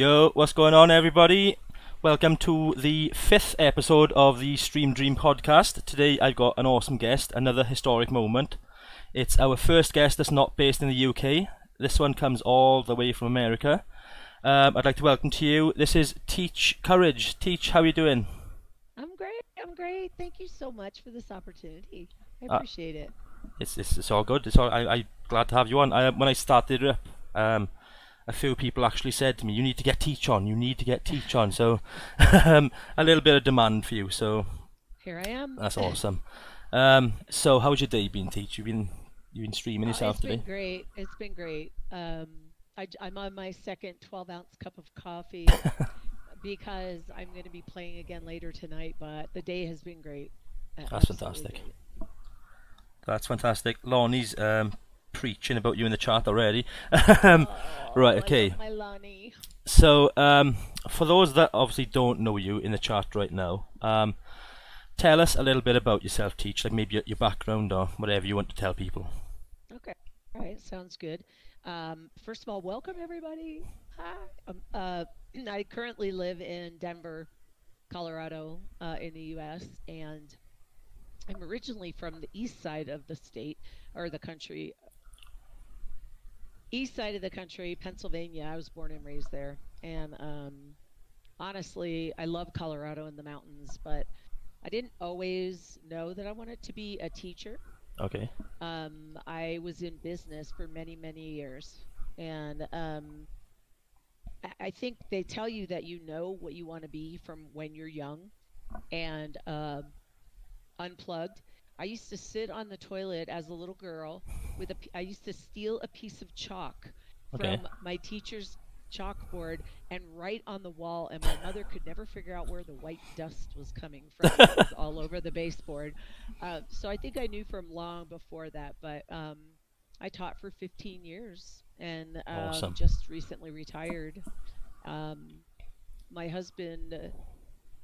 Yo, what's going on, everybody? Welcome to the 5th episode of the StreamDream podcast. Today I've got an awesome guest, another historic moment. It's our first guest that's not based in the UK. This one comes all the way from America. I'd like to welcome to you. This is TeachCourage. Teach, how are you doing? I'm great. Thank you so much for this opportunity. I appreciate it. It's all good. I'm glad to have you on. When I started it up, a few people actually said to me, "You need to get Teach on. You need to get Teach on." So a little bit of demand for you. So Here I am. that's awesome. So how's your day been, Teach? You've been streaming yourself today? It's been great. I'm on my second 12-ounce cup of coffee because I'm going to be playing again later tonight. But the day has been great. That's Absolutely fantastic. great. That's fantastic. Lonnie's preaching about you in the chat already. Right, okay. I love my Lonnie. So, for those that obviously don't know you in the chat right now, tell us a little bit about yourself, Teach, like maybe your background or whatever you want to tell people. Okay. All right. Sounds good. First of all, welcome everybody. Hi. I currently live in Denver, Colorado, in the U.S., and I'm originally from the east side of the state, or the country. East side of the country, Pennsylvania. I was born and raised there. And honestly, I love Colorado and the mountains, but I didn't always know that I wanted to be a teacher. Okay. I was in business for many, many years. And I think they tell you that you know what you want to be from when you're young and unplugged. I used to sit on the toilet as a little girl with I used to steal a piece of chalk from my teacher's chalkboard and write on the wall, and my mother could never figure out where the white dust was coming from. It was all over the baseboard. So I think I knew from long before that, but I taught for 15 years and Awesome. just recently retired. My husband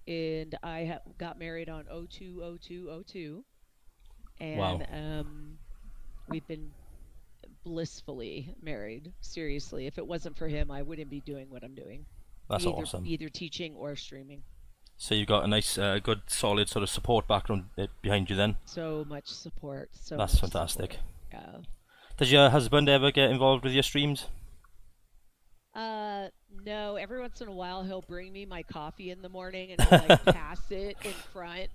and I got married on 02/02/02. And Wow. We've been blissfully married. Seriously, if it wasn't for him, I wouldn't be doing what I'm doing. That's awesome. Either teaching or streaming. So you've got a nice, good, solid sort of support background behind you then. So much support. That's fantastic. Yeah. Does your husband ever get involved with your streams? No. Every once in a while, he'll bring me my coffee in the morning and he'll like pass it in front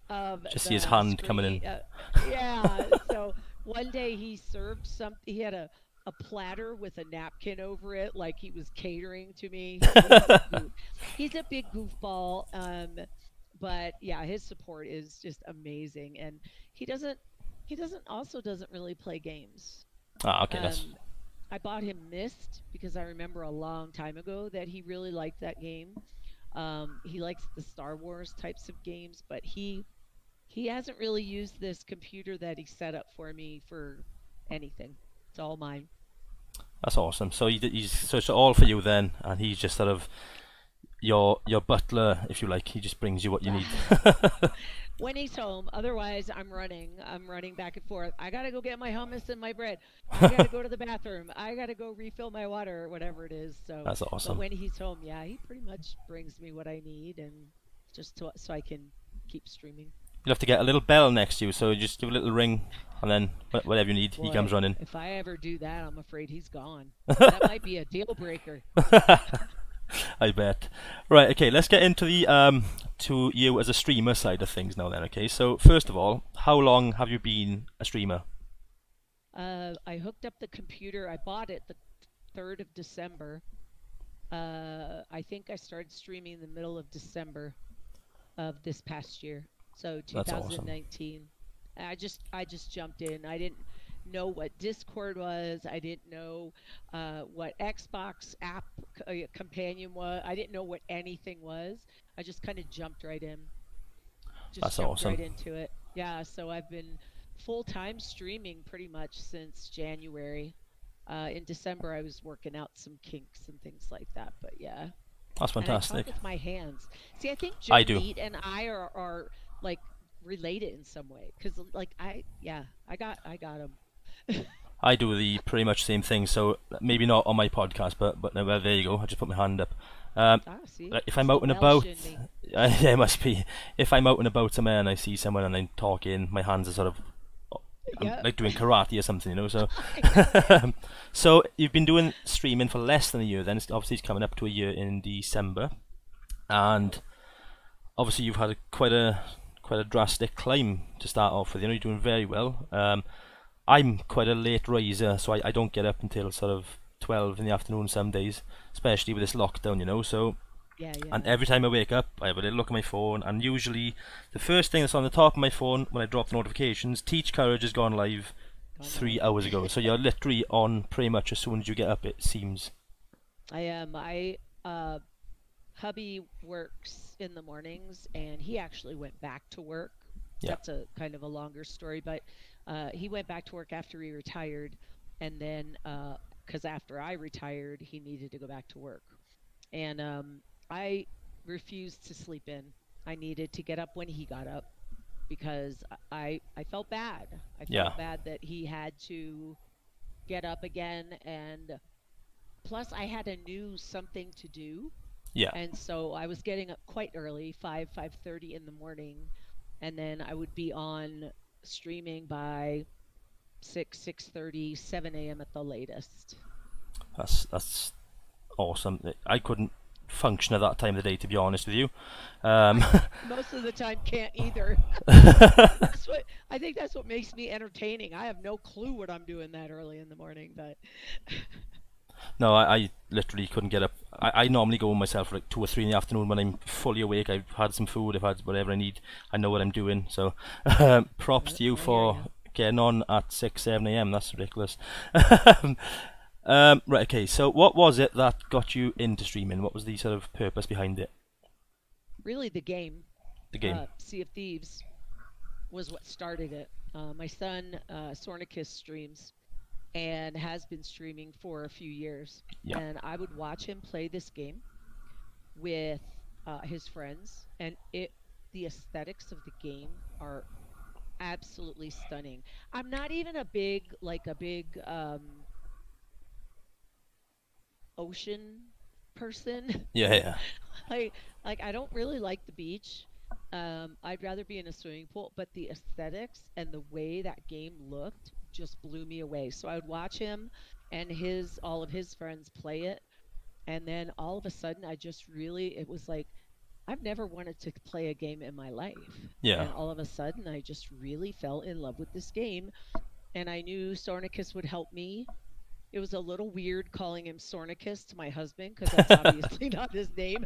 of Just see his the hand coming screen. in. Yeah. So one day he served something. He had a platter with a napkin over it, like he was catering to me. He's a big goofball. But yeah, his support is just amazing, and he doesn't really play games. Ah, okay, that's... Um, I bought him Myst because I remember a long time ago that he really liked that game. He likes the Star Wars types of games, but he hasn't really used this computer that he set up for me for anything. It's all mine. That's awesome. So so it's all for you then, and he's just sort of your butler, if you like. He just brings you what you need. When he's home. Otherwise, I'm running. I'm running back and forth. I gotta go get my hummus and my bread. I gotta go to the bathroom. I gotta go refill my water or whatever it is. So, That's but awesome. when he's home, yeah, he pretty much brings me what I need, and just so I can keep streaming. You'll have to get a little bell next to you, so just give a little ring, and then whatever you need, he comes Boy, running. if I ever do that, I'm afraid he's gone. That might be a deal breaker. I bet. Right, okay, let's get into the to you as a streamer side of things now then, okay? So first of all, how long have you been a streamer? I hooked up the computer. I bought it the 3rd of December. I think I started streaming in the middle of December of this past year. So That's awesome. 2019. I just jumped in. I didn't know what Discord was. I didn't know what Xbox app companion was. I didn't know what anything was. I just kind of jumped right in. That's Jumped awesome. right into it. Yeah, so I've been full-time streaming pretty much since January. In December, I was working out some kinks and things like that. But yeah. That's And I fantastic. talk with my hands. See, I think I do. Jolene and I are like related in some way, because like I got him. I do the pretty much same thing. So maybe not on my podcast, but no, well, there you go. I just put my hand up. See, If it's I'm the out and Welsh about, in me. yeah, it must be. If I'm out and about somewhere and I see someone and I'm talking, my hands are sort of, I'm Yep. like doing karate or something, you know. So, I know. so you've been doing streaming for less than a year. Then obviously it's coming up to a year in December, and obviously you've had quite a drastic climb to start off with. You know, you're doing very well. I'm quite a late riser, so I don't get up until sort of 12 in the afternoon some days, especially with this lockdown, you know. So, Yeah, and yeah. every time I wake up, I have a little look at my phone, and usually the first thing that's on the top of my phone when I drop the notifications, Teach Courage has gone live Gone 3 hours live. ago. So you're literally on pretty much as soon as you get up, it seems. I am. I hubby works in the mornings, and he actually went back to work. Yeah, That's a kind of a longer story, but he went back to work after he retired, and then because after I retired, he needed to go back to work, and I refused to sleep in. I needed to get up when he got up because I felt bad. I yeah, felt bad that he had to get up again, and plus I had a new something to do. yeah. And so I was getting up quite early, 5:30 in the morning, and then I would be on streaming by 6:30, 7 a.m. at the latest. That's awesome. I couldn't function at that time of the day, to be honest with you. Um, I most of the time can't either. That's what I think that's what makes me entertaining. I have no clue what I'm doing that early in the morning, but No, I literally couldn't get up. I normally go myself like 2 or 3 in the afternoon when I'm fully awake. I've had some food, I've had whatever I need. I know what I'm doing. So, props to you I hear for you. getting on at 6, 7 a.m. That's ridiculous. Right, okay. So, what was it that got you into streaming? What was the sort of purpose behind it? Really, the game, The game. Sea of Thieves, was what started it. My son, Sornicus, streams and has been streaming for a few years. Yeah, And I would watch him play this game with his friends, and the aesthetics of the game are absolutely stunning. I'm not even a big ocean person. yeah, yeah, I I don't really like the beach. I'd rather be in a swimming pool, but the aesthetics and the way that game looked just blew me away. So I would watch him and his all of his friends play it, and then all of a sudden I just really it was like I've never wanted to play a game in my life. yeah, And all of a sudden I just really fell in love with this game, and I knew Sornicus would help me. It was a little weird calling him Sornicus to my husband because that's obviously not his name.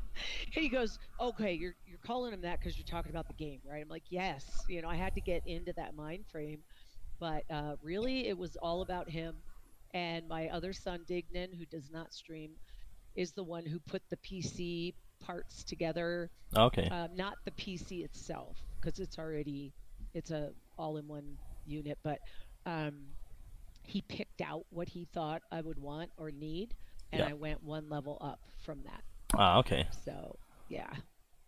And he goes, "Okay, you're calling him that because you're talking about the game, right?" I'm like, "Yes." I had to get into that mind frame, but really, it was all about him. And my other son, Dignan, who does not stream, is the one who put the PC parts together. okay, Not the PC itself, because it's a all-in-one unit, but um, he picked out what he thought I would want or need, and yeah. I went one level up from that. Ah, okay. So, yeah.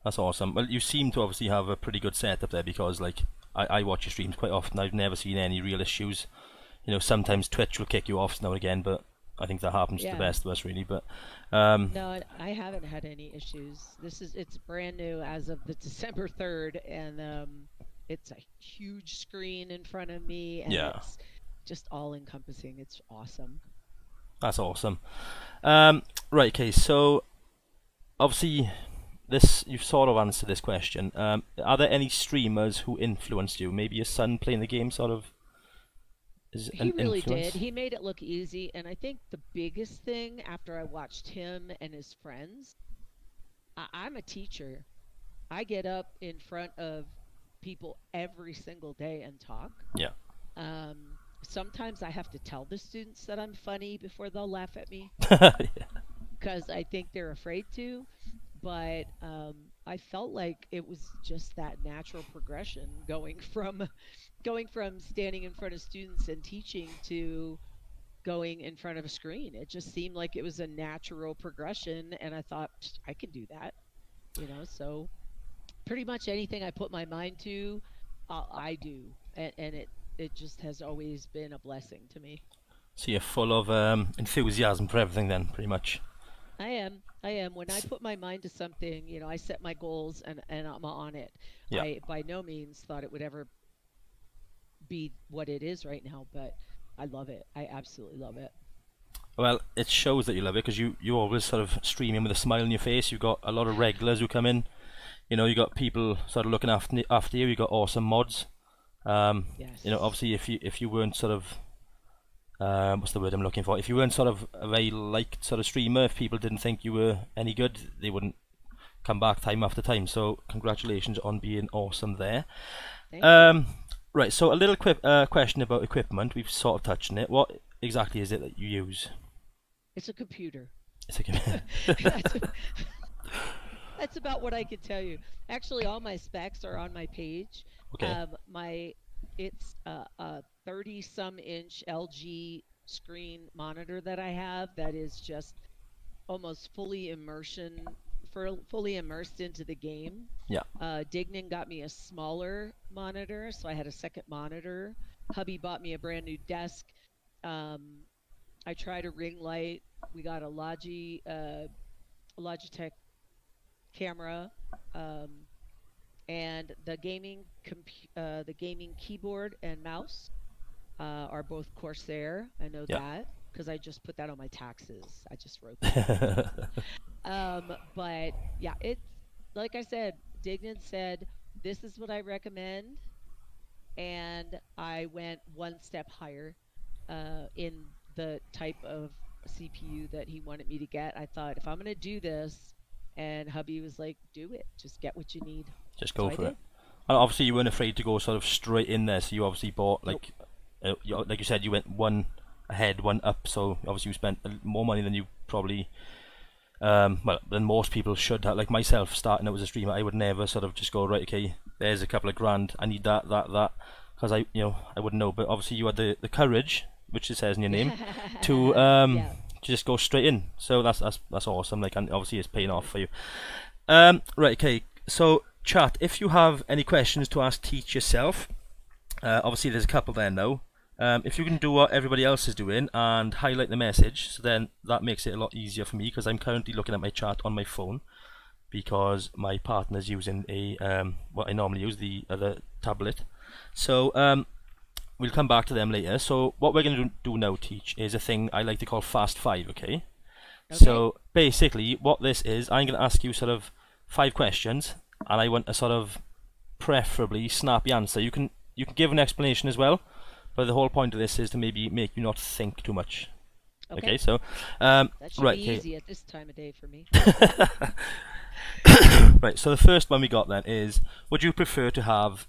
That's awesome. Well, you seem to obviously have a pretty good setup there because, like, I watch your streams quite often. I've never seen any real issues. You know, sometimes Twitch will kick you off now and again, but I think that happens to the Yeah. best of us, really. But um, No, I haven't had any issues. It's brand new as of the December 3rd, and it's a huge screen in front of me, and yeah, it's just all encompassing. It's awesome. that's awesome. Right, okay. So obviously, this you've sort of answered this question. Are there any streamers who influenced you? Maybe your son playing the game sort of is He an really did. influence. He made it look easy, and I think the biggest thing after I watched him and his friends, I'm a teacher. I get up in front of people every single day and talk. Yeah, Sometimes I have to tell the students that I'm funny before they'll laugh at me yeah, because I think they're afraid to. But I felt like it was just that natural progression going from standing in front of students and teaching to going in front of a screen. It just seemed like it was a natural progression, and I thought I can do that. So pretty much anything I put my mind to, I do, and it just has always been a blessing to me. So you're full of enthusiasm for everything then, pretty much. I am. I am. When I S- put my mind to something, I set my goals and I'm on it. Yeah. I by no means thought it would ever be what it is right now, but I love it. I absolutely love it. Well, it shows that you love it because you always sort of streaming with a smile on your face. You've got a lot of regulars who come in. You got people sort of looking after you. You got awesome mods. Yes. Obviously, if you weren't sort of what's the word I'm looking for? If you weren't sort of a very liked sort of streamer, if people didn't think you were any good, they wouldn't come back time after time. So congratulations on being awesome there. Thank you. Um, right. So a little question about equipment. We've sort of touched on it. What exactly is it that you use? It's a computer. It's a That's that's about what I could tell you. Actually, all my specs are on my page. okay. My it's a 30 some inch LG screen monitor that I have that is just almost fully immersed into the game. Yeah. Dignan got me a smaller monitor, so I had a second monitor. Hubby bought me a brand new desk. Um, I tried a ring light. We got a Logitech camera, um, and the gaming keyboard and mouse are both Corsair. I know Yeah. that because I just put that on my taxes. I just wrote that in. But yeah, it's like I said, Dignan said, this is what I recommend. And I went one step higher in the type of CPU that he wanted me to get. I thought, if I'm going to do this, and hubby was like, do it, just get what you need. Just So go I for it. did. And obviously, you weren't afraid to go sort of straight in there. So you obviously bought Nope. like you said, you went one ahead, one up. So obviously, you spent more money than you probably well, than most people should have. Like myself, starting out as a streamer, I would never sort of just go right. Okay, there's a couple of grand. I need that, because I wouldn't know. But obviously, you had the courage, which it says in your name, to Yeah. just go straight in. So that's awesome. Like, and obviously, it's paying off Good. for you. Right. Okay. So, chat. If you have any questions to ask Teach yourself, obviously there's a couple there now. If you can do what everybody else is doing and highlight the message, so then that makes it a lot easier for me because I'm currently looking at my chat on my phone because my partner's using what I normally use, the other tablet. So we'll come back to them later. So what we're going to do now, Teach, is a thing I like to call Fast Five. Okay. Okay. So basically, what this is, I'm going to ask you sort of 5 questions, and I want a sort of preferably snappy answer. You can give an explanation as well, but the whole point of this is to maybe make you not think too much. Okay. Okay, so That should be right, okay, easy at this time of day for me. right. So the first one we got then is: would you prefer to have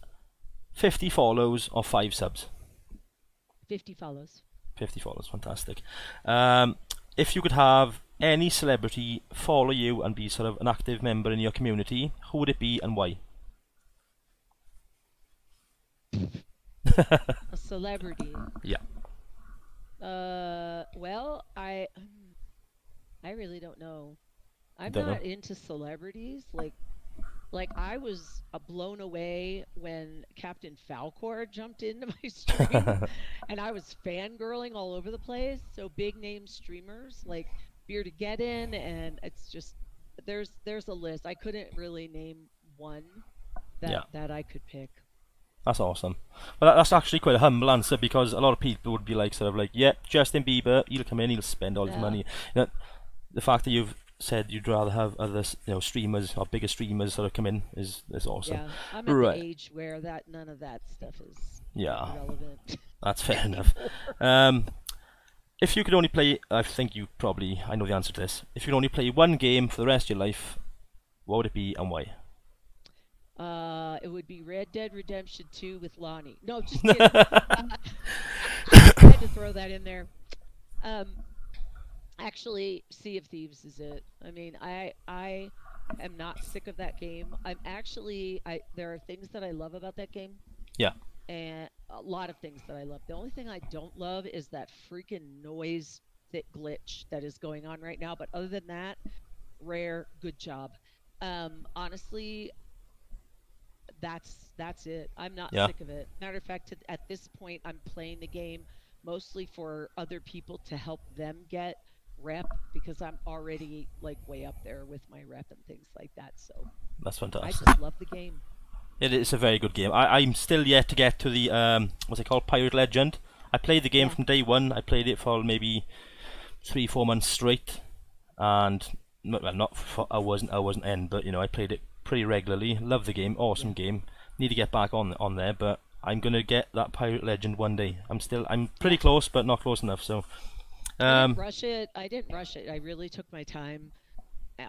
50 follows or 5 subs? 50 follows. 50 follows, fantastic. Um, if you could have any celebrity follow you and be sort of an active member in your community, who would it be and why? A celebrity. Yeah. Well, I really don't know. I'm Don't know. not into celebrities. Like I was blown away when Captain Falcor jumped into my stream, and I was fangirling all over the place. So big name streamers like Beardageddon, and it's just there's a list. I couldn't really name one Yeah. that I could pick. That's awesome. Well, that's actually quite a humble answer because a lot of people would be like, sort of like, yeah, Justin Bieber, he'll come in, he'll spend all his Yeah, money. The fact that you've said you'd rather have other, streamers or bigger streamers sort of come in is awesome. yeah. I'm at the Right. age where that none of that stuff is Yeah, relevant that's fair enough. anymore. Um, if you could only play, I know the answer to this. If you could only play one game for the rest of your life, what would it be and why? It would be Red Dead Redemption 2 with Lonnie. No, just kidding. I had to throw that in there. Um, Actually, Sea of Thieves is it. I mean, I am not sick of that game. I there are things that I love about that game, Yeah, and a lot of things that I love. The only thing I don't love is that freaking noise that glitch that is going on right now. But other than that, Rare, good job. Honestly, that's it. I'm not yeah, sick of it. Matter of fact, at this point, I'm playing the game mostly for other people to help them get rep because I'm already like way up there with my rep and things like that. So That's I fantastic. just love the game. It is a very good game. I'm still yet to get to the what's it called, Pirate Legend. I played the game Yeah. from day one. I played it for maybe 3-4 months straight, and well, not for I wasn't in, but I played it pretty regularly. Love the game, awesome Yeah. game. Need to get back on there, but I'm gonna get that Pirate Legend one day. I'm pretty Yeah. close, but not close enough. So I didn't um, rush it. I didn't rush it. I really took my time.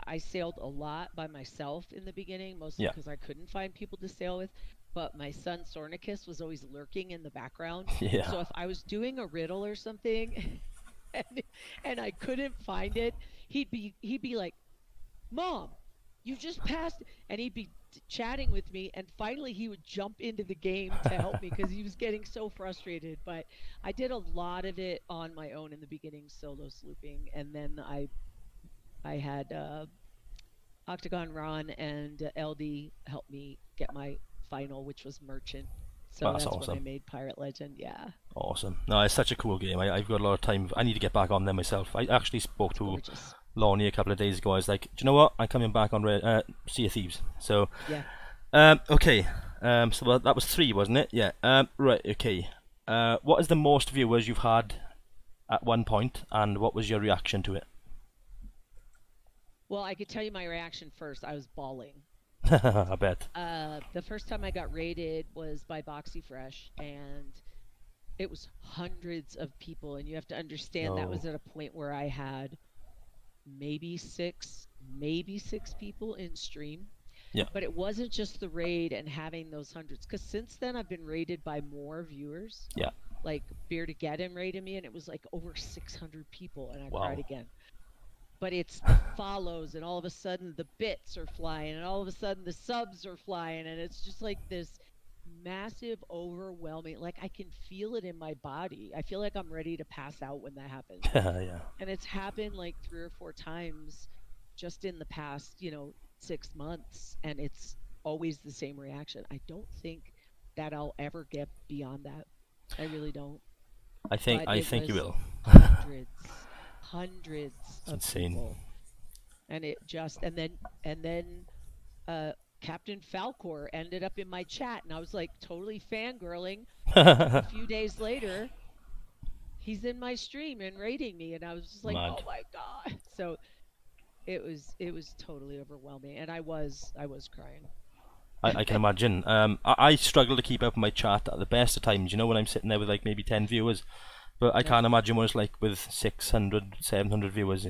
I sailed a lot by myself in the beginning, mostly yeah, because I couldn't find people to sail with. But my son Sornicus was always lurking in the background. yeah. So if I was doing a riddle or something and, and I couldn't find it, he'd be like, "Mom, you just passed," and he'd be chatting with me. And finally, he would jump into the game to help me because he was getting so frustrated. But I did a lot of it on my own in the beginning, solo slooping, and then I had Octagon Ron and LD help me get my final, which was Merchant. So That's that's when I awesome. made Pirate Legend. Yeah, Awesome. No, it's such a cool game. I've got a lot of time. I need to get back on there myself. I actually spoke it's to gorgeous. Lonnie a couple of days ago. I was like, do you know what? I'm coming back on Sea of Thieves. So, Yeah. okay. So that was 3, wasn't it? Yeah. Right. Okay. What is the most viewers you've had at one point, and what was your reaction to it? Well, I could tell you my reaction first. I was bawling. I bet. The first time I got raided was by Boxy Fresh, and it was hundreds of people. And you have to understand that No. was at a point where I had maybe six people in stream. Yeah. But it wasn't just the raid and having those hundreds, because since then I've been raided by more viewers. Yeah. Like Bearded Geddon raided me, and it was like over 600 people, and I cried Wow. again. But it's the follows, and all of a sudden the bits are flying, and all of a sudden the subs are flying, and it's just like this massive, overwhelming. Like I can feel it in my body. I feel like I'm ready to pass out when that happens. Yeah. And it's happened like 3 or 4 times just in the past 6 months, and it's always the same reaction. I don't think that I'll ever get beyond that. I really don't. I think But I it think you was will. hundreds It's of insane. people, and it just and then uh Captain Falcor ended up in my chat, and I was like totally fangirling. A few days later, he's in my stream and rating me, and I was just like, oh Mad. my god. So it was totally overwhelming, and I was crying. I can imagine. I struggle to keep up with my chat at the best of times. When I'm sitting there with like maybe 10 viewers, but I Yep. can't imagine what it's like with 600, 700 viewers.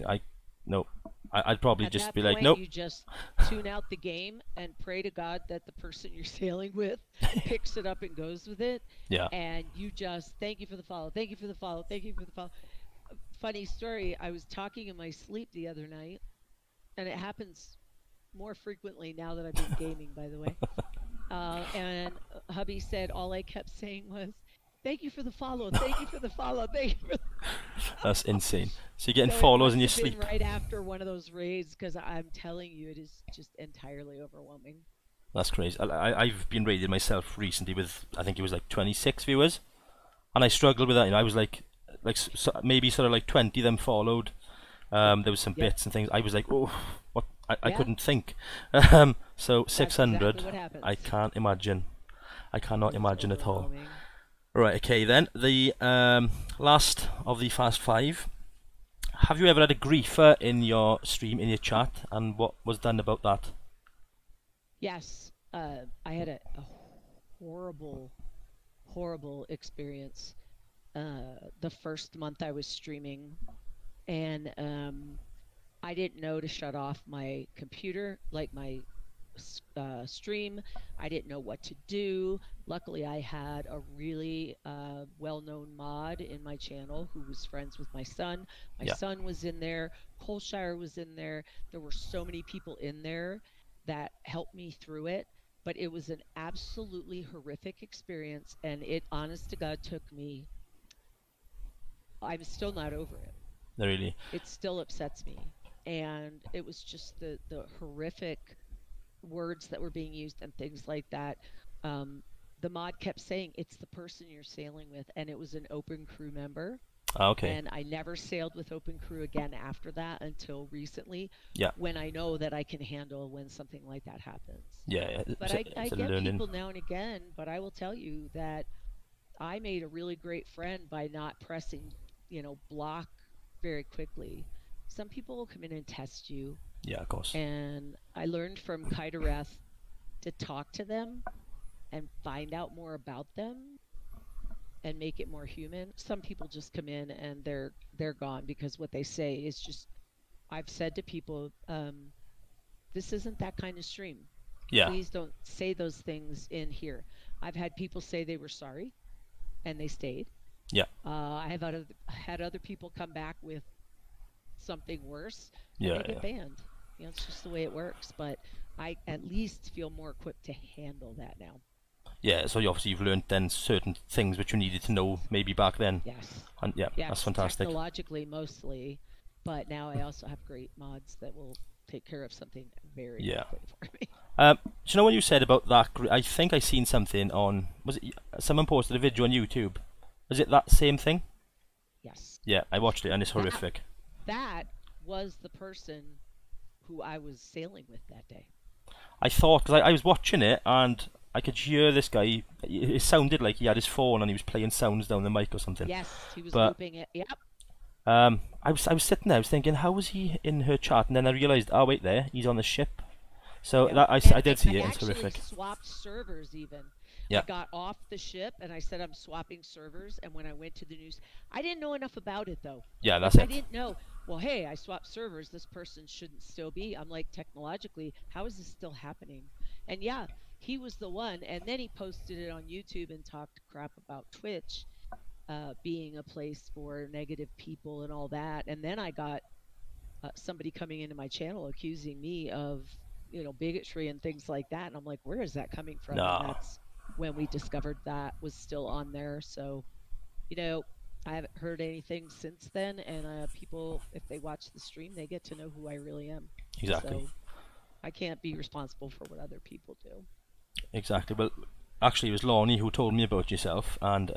No, I'd probably At just that be like, point, nope. you just tune out the game and pray to God that the person you're sailing with picks it up and goes with it. Yeah. And you just thank you for the follow, thank you for the follow, thank you for the follow. Funny story, I was talking in my sleep the other night, and it happens more frequently now that I've been gaming, by the way. And hubby said all I kept saying was, "Thank you for the follow. Thank you for the follow. Thank you for the..." That's insane. So you're getting So it follows must in your have been sleep. right after one of those raids, because I'm telling you, it is just entirely overwhelming. That's crazy. I've been rated myself recently with, I think it was like 26 viewers, and I struggled with that. I was like maybe sort of like 20 of them followed. There was some Yep. bits and things. I was like, oh, what? I Yeah, couldn't think. So that's exactly 600, what I happens. can't imagine. I cannot It's imagine at all. overwhelming. Right, okay then. The last of the Fast Five. Have you ever had a griefer in your stream, in your chat, and what was done about that? Yes, I had a horrible, horrible experience the first month I was streaming, and I didn't know to shut off my computer, like my stream. I didn't know what to do. Luckily, I had a really well-known mod in my channel who was friends with my son. My Yeah, son was in there. Colshire was in there. There were so many people in there that helped me through it. But it was an absolutely horrific experience, and it, honest to God, took me. I'm still not over it. really. It still upsets me, and it was just the horrific words that were being used and things like that. Um, the mod kept saying it's the person you're sailing with, and it was an open crew member. Okay. And I never sailed with open crew again after that until recently. Yeah. When I know that I can handle when something like that happens. Yeah. But I get people now and again. But I will tell you that I made a really great friend by not pressing, block very quickly. Some people will come in and test you. Yeah, of course. And I learned from Kaitareth to talk to them and find out more about them and make it more human. Some people just come in and they're gone because what they say is just, I've said to people, this isn't that kind of stream. Yeah. Please don't say those things in here. I've had people say they were sorry and they stayed. Yeah. I have had other people come back with something worse and Yeah, they get banned. It's just the way it works. But I at least feel more equipped to handle that now. Yeah, so you've learned then certain things which you needed to know maybe back then. Yes. And yeah, that's fantastic. Technologically mostly, but now I also have great mods that will take care of something very quickly for me. Do you know when you said about that? I think I seen something on. Was it someone posted a video on YouTube? Was it that same thing? Yes. Yeah, I watched it and it's horrific. That was the person who I was sailing with that day. I thought, because I was watching it and I could hear this guy. It sounded like he had his phone and he was playing sounds down the mic or something. Yes, he was looping it. Yep. I was sitting there. I was thinking, how was he in her chat? And then I realised, oh wait, he's on the ship. So that I did see it. It's horrific. I swapped servers even. Yeah. I got off the ship and I said I'm swapping servers. And when I went to the news, I didn't know enough about it though. Yeah, that's it. I didn't know. Well, hey, I swapped servers. This person shouldn't still be. I'm like, technologically, how is this still happening? And yeah, he was the one. And then he posted it on YouTube and talked crap about Twitch being a place for negative people and all that. And then I got somebody coming into my channel accusing me of, bigotry and things like that. And I'm like, where is that coming from? No. And that's when we discovered that was still on there. So, I haven't heard anything since then. And people, if they watch the stream, they get to know who I really am. Exactly. So I can't be responsible for what other people do. Exactly. Well, actually, it was Lonnie who told me about yourself, and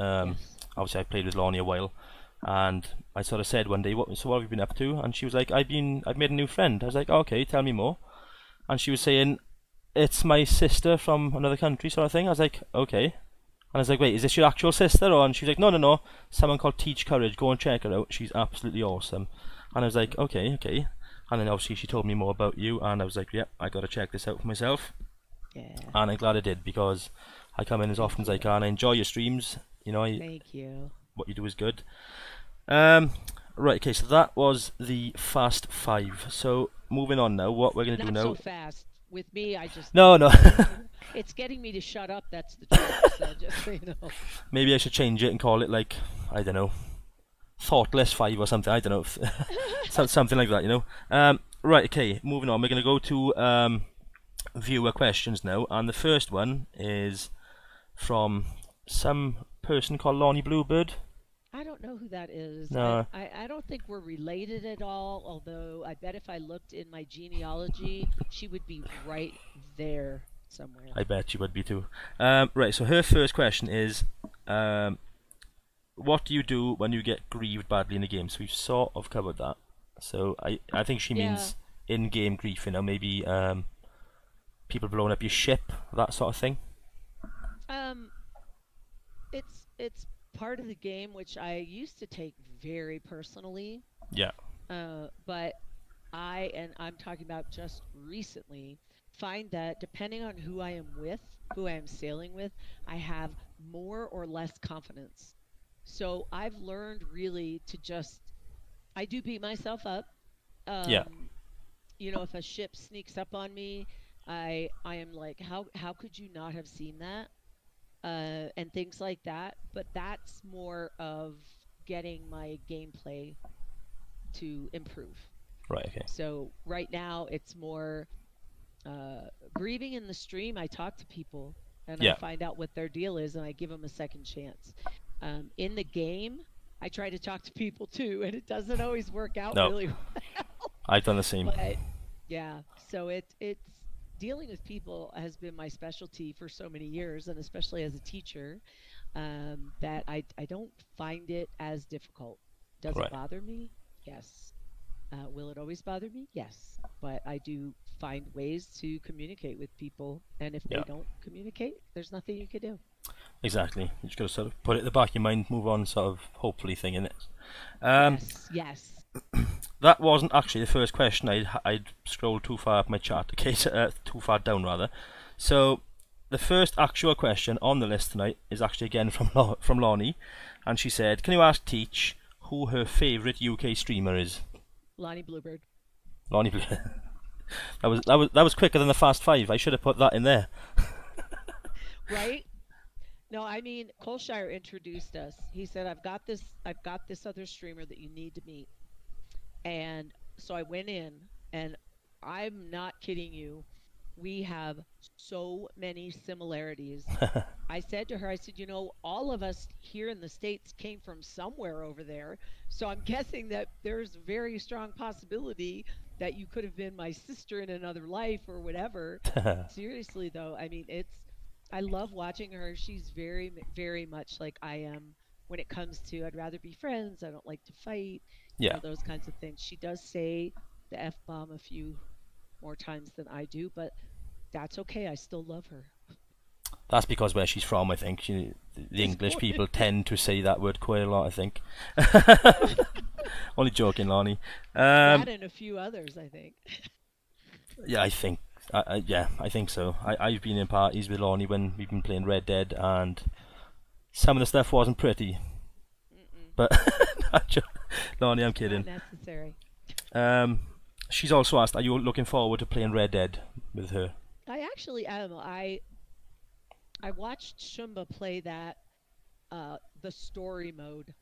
obviously I played with Lonnie a while, and I sort of said one day, what have you been up to? And she was like, I've made a new friend. I was like, oh, okay, tell me more. And she was saying, it's my sister from another country, sort of thing. I was like, okay. And I was like, wait, is this your actual sister? And she was like, no, someone called TeachCourage, go and check her out. She's absolutely awesome. And I was like, okay. And then obviously she told me more about you, and I was like, yeah, I got to check this out for myself. Yeah. And I'm glad I did, because I come in as often as I can. I enjoy your streams. Thank you. What you do is good. Right, okay, so that was the Fast 5. So moving on now, what we're going to do now... Not so fast. With me, I just... No. It's getting me to shut up, that's the truth, so just so you know. Maybe I should change it and call it, like, I don't know, Thoughtless 5 or something. I don't know. Something like that, Right, okay, moving on. We're going to go to viewer questions now. And the first one is from some person called Lonnie Bluebird. I don't know who that is. No. I don't think we're related at all, although I bet if I looked in my genealogy, she would be right there somewhere. I bet she would be too. Right, so her first question is, what do you do when you get grieved badly in a game? So we've sort of covered that. So I think she means in-game grief, maybe people blowing up your ship, that sort of thing. It's part of the game, which I used to take very personally. Yeah. But I'm talking about just recently, find that depending on who I am with, who I am sailing with, I have more or less confidence. So I've learned really to I do beat myself up. If a ship sneaks up on me, I am like, how could you not have seen that? And things like that. But that's more of getting my gameplay to improve. Right, okay. So right now it's more grieving in the stream. I talk to people and I find out what their deal is and I give them a second chance. In the game, I try to talk to people too, and it doesn't always work out really well. I've done the same. But, yeah, so it's dealing with people has been my specialty for so many years, and especially as a teacher, that I don't find it as difficult. Does it Right. bother me? Yes. Will it always bother me? Yes. But I do find ways to communicate with people, and if they Yeah. don't communicate, there's nothing you can do. Exactly. You just got to sort of put it at the back of your mind, move on, sort of hopefully thing in it. Yes, yes. That wasn't actually the first question. I'd scrolled too far up my chart. Okay, so, too far down rather. So the first actual question on the list tonight is actually again from Lonnie, and she said, "Can you ask Teach who her favourite UK streamer is?" Lonnie Bluebird. Lonnie, that was quicker than the Fast Five. I should have put that in there. Right? No, I mean, Colshire introduced us. He said, I've got this other streamer that you need to meet. And so I went in, and I'm not kidding you. We have so many similarities. I said to her, I said, all of us here in the States came from somewhere over there. So I'm guessing that there's a very strong possibility that you could have been my sister in another life or whatever. Seriously, though, I mean, I love watching her. She's very, very much like I am when it comes to I'd rather be friends. I don't like to fight, Yeah, those kinds of things. She does say the F bomb a few more times than I do, but that's okay. I still love her. that's because where she's from. I think the It's English quite people tend to say that word quite a lot. I think. Only joking, Lonnie. that and a few others, I think. Yeah, I think. Yeah, I think so. I've been in parties with Lonnie when we've been playing Red Dead, and some of the stuff wasn't pretty. Mm-mm. But Lonnie, I'm Not kidding. necessary. Um, she's also asked, "Are you looking forward to playing Red Dead with her?" I actually am. I watched Shumba play that the story mode,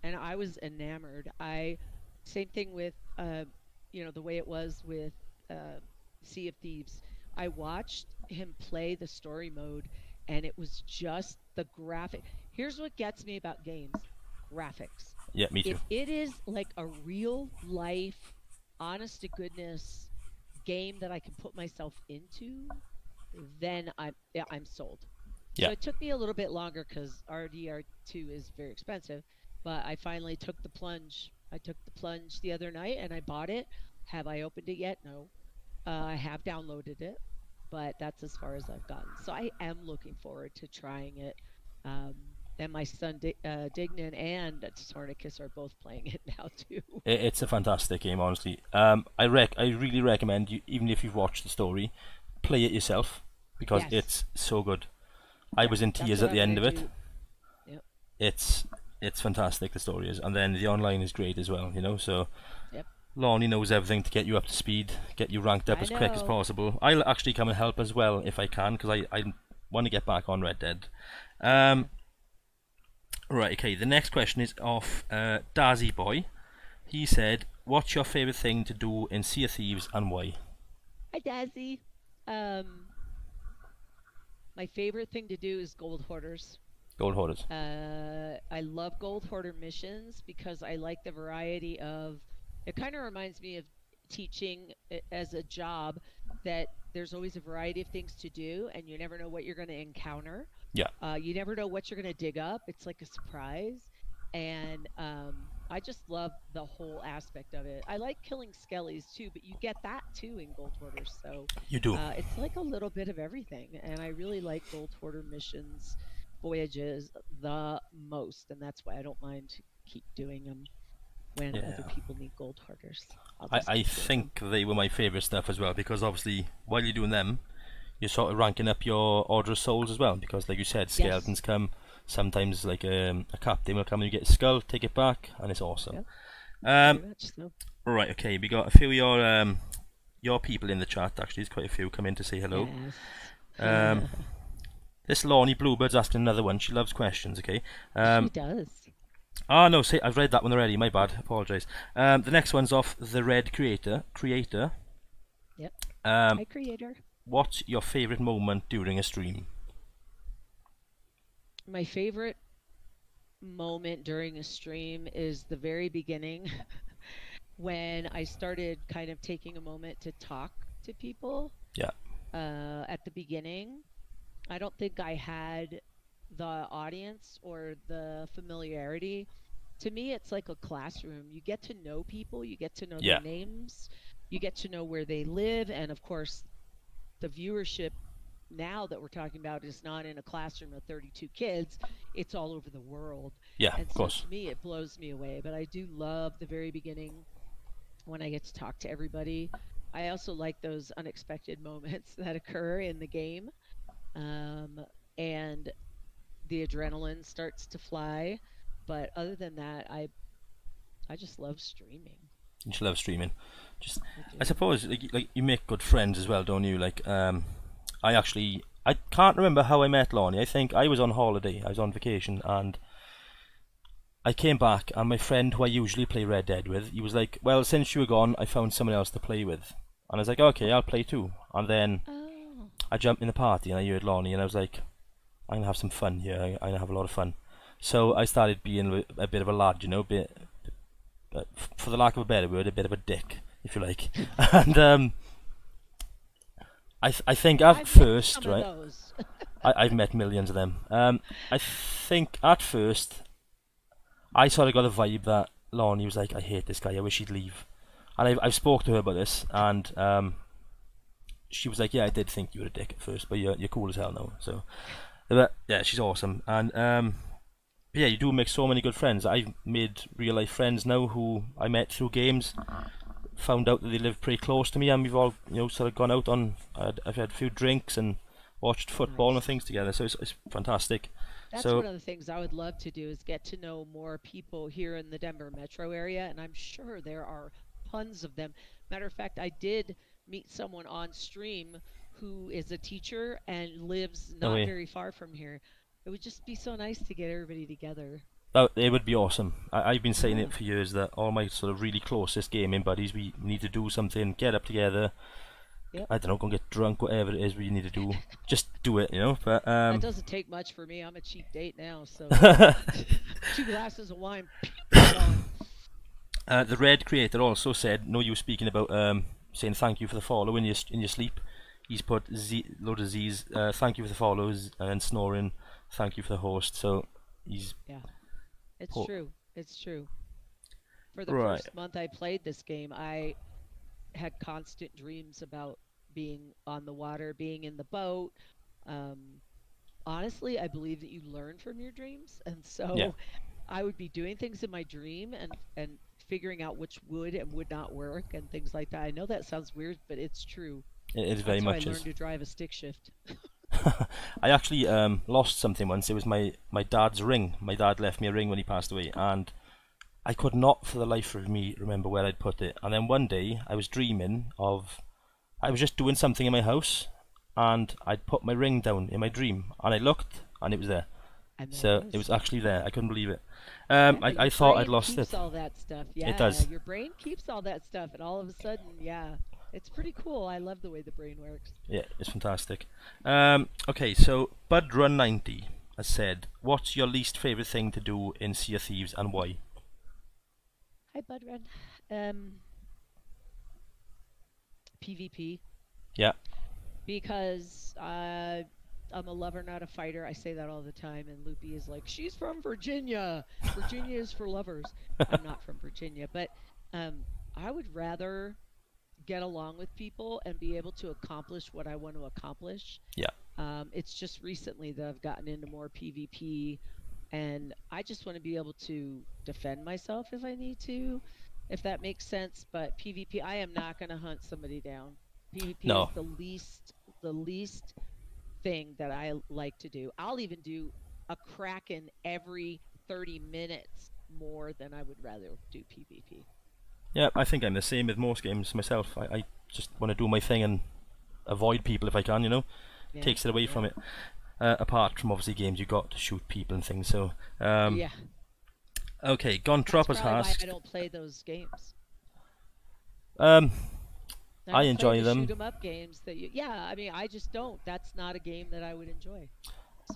and I was enamored. I Same thing with the way it was with uh, Sea of Thieves. I watched him play the story mode, and it was just the graphic. Here's what gets me about games: graphics. Yeah, me too. If it is like a real life, honest to goodness game that I can put myself into, then I'm sold. So Yeah, it took me a little bit longer because RDR2 is very expensive, but I finally took the plunge. I took the plunge the other night and I bought it. Have I opened it yet? No. I have downloaded it, but that's as far as I've gotten. So I am looking forward to trying it. Um, and my son Dignan and Sornicus are both playing it now too. it's a fantastic game, honestly. I really recommend you, even if you've watched the story, play it yourself because Yes. it's so good. I Yeah, was in that's tears what at I'm the gonna end of it. do. Yep. It's it's fantastic. The story is, and then the online is great as well. So Yep. Lonnie knows everything to get you up to speed, get you ranked up I as quick as know. possible. I'll actually come and help as well if I can because I want to get back on Red Dead. Yeah. Right, okay. The next question is off Dazzy Boy. He said, "What's your favourite thing to do in Sea of Thieves and why?" Hi, Dazzy. Um, my favorite thing to do is gold hoarders. Gold Hoarders. I love gold hoarder missions because I like the variety of. It kind of reminds me of teaching as a job that there's always a variety of things to do, and you never know what you're going to encounter. Yeah, You never know what you're going to dig up. It's like a surprise, and I just love the whole aspect of it. I like killing skellies too, but you get that too in gold hoarders. So you do. it's like a little bit of everything, and I really like gold hoarder missions voyages the most, and that's why I don't mind to keep doing them when other Yeah. people need gold hoarders. I'll I, just I keep doing them. think they were my favourite stuff as well because obviously while you're doing them, you're sort of ranking up your Order of Souls as well because like you said, Yes. skeletons come. Sometimes like a captain will come and you get a skull, take it back, and it's awesome. Yep. Um, Very much so. right, okay, we got a few of your people in the chat. Actually, there's quite a few come in to say hello. Um, Yes. this Lornie Bluebird's asking another one. She loves questions. Okay. She does. No, say I've read that one already. My bad. Apologise. The next one's off the Red Creator. Yep. Um, Hi, creator. what's your favourite moment during a stream? My favorite moment during a stream is the very beginning when I started kind of taking a moment to talk to people. Yeah. at the beginning. I don't think I had the audience or the familiarity. To me, it's like a classroom. You get to know people, you get to know their Yeah. names, you get to know where they live, and of course, the viewership now that we're talking about is not in a classroom of 32 kids, it's all over the world. Yeah, And of so course. to me, it blows me away. But I do love the very beginning when I get to talk to everybody. I also like those unexpected moments that occur in the game. Um, and the adrenaline starts to fly. But other than that, I just love streaming. You should love streaming. Just, I I do. suppose, like you make good friends as well, don't you? I can't remember how I met Lonnie. I think I was on holiday. I was on vacation, and I came back, and my friend who I usually play Red Dead with, he was like, "Well, since you were gone, I found someone else to play with." And I was like, "Okay, I'll play too." And then Oh, I jumped in the party, and I heard Lonnie, and I was like, "I'm gonna have some fun here. I'm gonna have a lot of fun." So I started being a bit of a lad, for the lack of a better word, a bit of a dick, if you like. And I think at I've met first, some of right, those. I've met millions of them. I think at first I sort of got a vibe that Lonnie was like, "I hate this guy. I wish he'd leave." And I've spoke to her about this, and she was like, "Yeah, I did think you were a dick at first, but you're cool as hell now." So, but yeah, she's awesome, and yeah, you do make so many good friends. I've made real life friends now who I met through games. Found out that they live pretty close to me, and we've all sort of gone out on. I've had a few drinks and watched football and Nice. things together. So it's fantastic. That's So one of the things I would love to do is get to know more people here in the Denver metro area, and I'm sure there are tons of them. Matter of fact, I did meet someone on stream who is a teacher and lives no not way. very far from here. It would just be so nice to get everybody together. That it would be awesome. I've been saying Yeah. it for years that all my sort of really closest gaming buddies, we need to do something, get up together. Yep. I don't know, go and get drunk, whatever it is we need to do. Just do it, But That doesn't take much for me. I'm a cheap date now, so two glasses of wine, gone. the Red creator also said, no, you were speaking about saying thank you for the follow in your sleep. He's put load of Z's, thank you for the follows, and snoring, thank you for the host. So he's Yeah, it's put true. It's true. For the right. first month I played this game, I had constant dreams about being on the water, being in the boat. Um, Honestly, I believe that you learn from your dreams, and Yeah, so I would be doing things in my dream and figuring out which would and would not work and things like that. I know that sounds weird, but it's true. it very That's how I much learned is. to drive a stick shift. I actually lost something once. It was my dad's ring. My dad left me a ring when he passed away, and I could not for the life of me remember where I'd put it. And then one day I was dreaming of I was just doing something in my house, and I'd put my ring down in my dream, and I looked, and it was there. And there it So it was. was actually there. I couldn't believe it. Yeah, I your thought I'd brain lost keeps it. all that stuff. It Yeah, does. your brain keeps all that stuff, and all of a sudden, yeah, it's pretty cool. I love the way the brain works. Yeah, it's fantastic. Okay, so BudRun90 has said, "What's your least favorite thing to do in Sea of Thieves and why?" Hi, Bud Run. Um, PvP Yeah, because I'm a lover, not a fighter. I say that all the time, and Loopy is like, "She's from Virginia. Virginia is for lovers." I'm not from Virginia, but um, I would rather get along with people and be able to accomplish what I want to accomplish. yeah, It's just recently that I've gotten into more PvP, and I just want to be able to defend myself if I need to, if that makes sense. But PvP, I am not going to hunt somebody down. PvP is no, the least thing that I like to do. I'll even do a Kraken every 30 minutes more than I would rather do PvP. yeah. I think I'm the same with most games myself. I just want to do my thing and avoid people if I can. Yeah, Takes it away yeah, from it. Apart from obviously games you got to shoot people and things. So, yeah. okay, That's Gontroppers probably why I asked. don't play those games. Um, I I don't play enjoy the shoot them. 'em up games that yeah, I mean, I just don't. That's not a game that I would enjoy.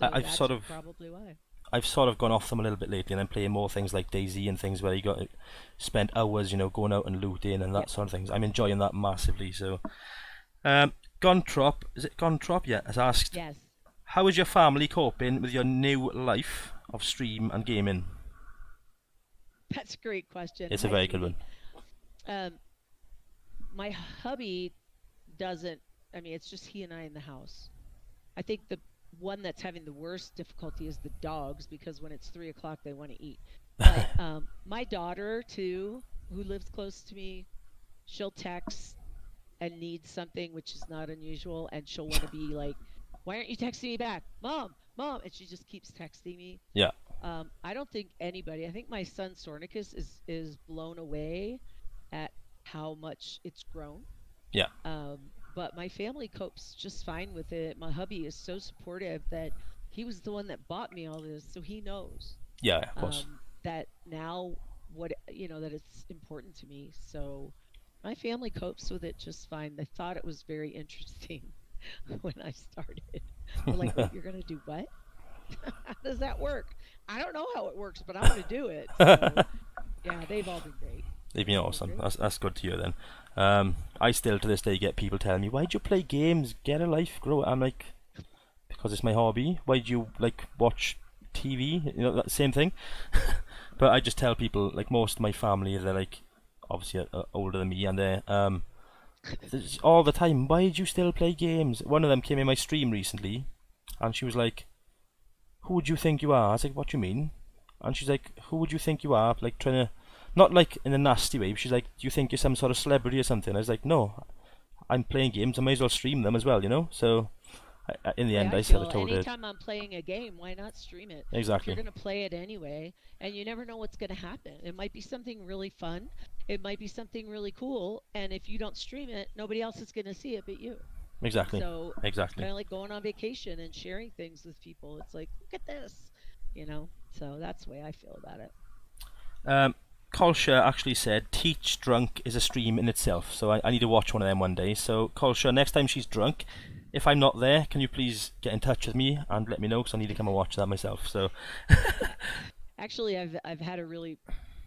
I, So I've that's sort of probably why. I've sort of gone off them a little bit lately, and I'm playing more things like DayZ and things where you got to spend hours, going out and looting and that Yep. sort of things. I'm enjoying that massively. So, um, Gontrop, is it Gontrop? Yeah, has asked, Yes. how is your family coping with your new life of stream and gaming? That's a great question. It's a Hi, very good sweetie. one. Um, my hubby doesn't, I mean, it's just he and I in the house. I think the one that's having the worst difficulty is the dogs because when it's 3 o'clock, they want to eat. But my daughter, too, who lives close to me, she'll text and need something, which is not unusual. And she'll want to be like, why aren't you texting me back? Mom, mom. And she just keeps texting me. Yeah, I don't think anybody, I think my son Sornicus is blown away at how much it's grown. yeah, But my family copes just fine with it. My hubby is so supportive that he was the one that bought me all this, so he knows yeah, of course. that now what that it's important to me. So my family copes with it just fine. They thought it was very interesting when I started. They're like, "Wait, you're gonna do what? How does that work? I don't know how it works, but I'm gonna do it." So yeah, they've all been great. They've been They've been awesome. great. That's good to hear then. I still to this day get people telling me, why'd you play games? Get a life, grow. I'm like, because it's my hobby. Why'd you like watch TV? You know, that same thing. But I just tell people, like most of my family, they're like obviously older than me, and they're there's all the time. Why did you still play games? One of them came in my stream recently, and she was like, "Who would you think you are?" I was like, "What do you mean?" And she's like, "Who would you think you are?" Like trying to, not like in a nasty way. But she's like, "Do you think you're some sort of celebrity or something?" I was like, "No, I'm playing games. I may as well stream them as well, you know." So in the Way end, I I sort of feel told her anytime I'm playing a game, why not stream it? If you're exactly, going to play it anyway, and you never know what's going to happen. It might be something really fun. It might be something really cool. And if you don't stream it, nobody else is going to see it but you. exactly, So it's exactly. kind of like going on vacation and sharing things with people. It's like, look at this, you know? So that's the way I feel about it. Um, Kolsha actually said Teach Drunk is a stream in itself, so I need to watch one of them one day. So Kolsha, next time she's drunk, if I'm not there, can you please get in touch with me and let me know, because I need to come and watch that myself. So Actually, I've had a really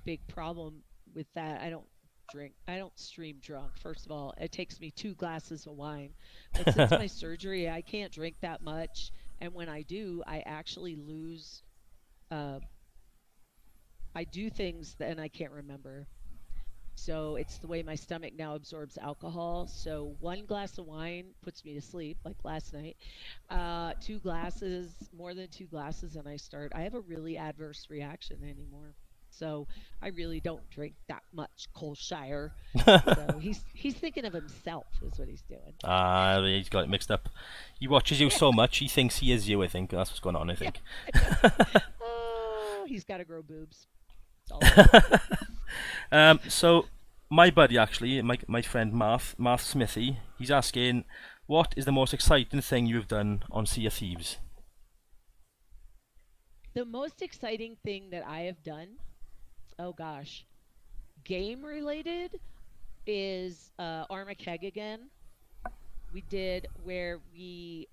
big problem with that. I don't drink. I don't stream drunk. First of all, it takes me 2 glasses of wine. But since my surgery, I can't drink that much. And when I do, I actually lose. Uh, I do things and I can't remember. So it's the way my stomach now absorbs alcohol. So 1 glass of wine puts me to sleep, like last night. 2 glasses, more than 2 glasses, and I have a really adverse reaction anymore. So I really don't drink that much Colshire. So he's thinking of himself is what he's doing. he's got it mixed up. He watches you Yeah, so much, he thinks he is you. I think that's what's going on. I yeah, think. I know. Oh, he's got to grow boobs. That's all I know. So my buddy actually, my friend Marth Smithy, he's asking, what is the most exciting thing you've done on Sea of Thieves? The most exciting thing that I have done, oh gosh, game related is Armageddon again. We did where we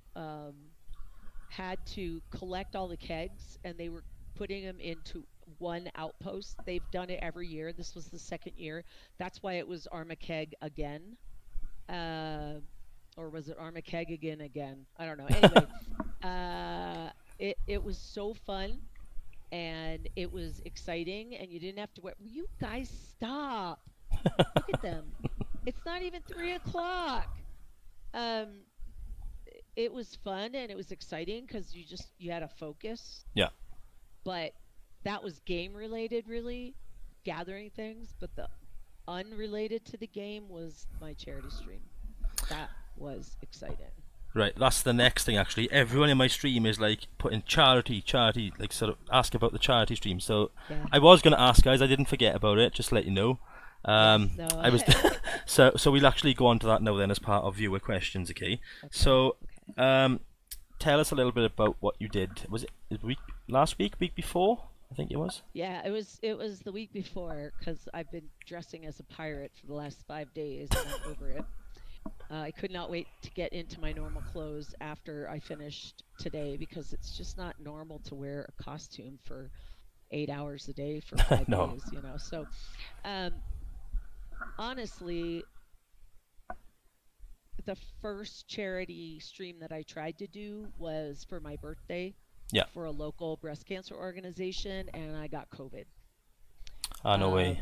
had to collect all the kegs and they were putting them into one outpost. They've done it every year. This was the second year. That's why it was Armageddon again. Uh, or was it Armageddon again? I don't know. Anyway, it was so fun and it was exciting and you didn't have to wait. Will you guys stop? Look at them. It's not even 3 o'clock. Um, it was fun and it was exciting because you had a focus, Yeah. but that was game related, really gathering things. But the unrelated to the game was my charity stream. That was exciting. Right, that's the next thing actually. Everyone in my stream is like putting charity, like sort of ask about the charity stream. So Yeah. I was going to ask, guys, I didn't forget about it, just to let you know. Yes. No. I was so we'll actually go on to that now then as part of viewer questions, okay? Okay. So Okay. tell us a little bit about what you did. Was it last week before? I think it was. Yeah, it was the week before because I've been dressing as a pirate for the last 5 days and I'm over it. I could not wait to get into my normal clothes after I finished today because it's just not normal to wear a costume for 8 hours a day for five No. days, you know. So, um, honestly, the first charity stream that I tried to do was for my birthday Yeah. for a local breast cancer organization, and I got COVID. Ah, no way.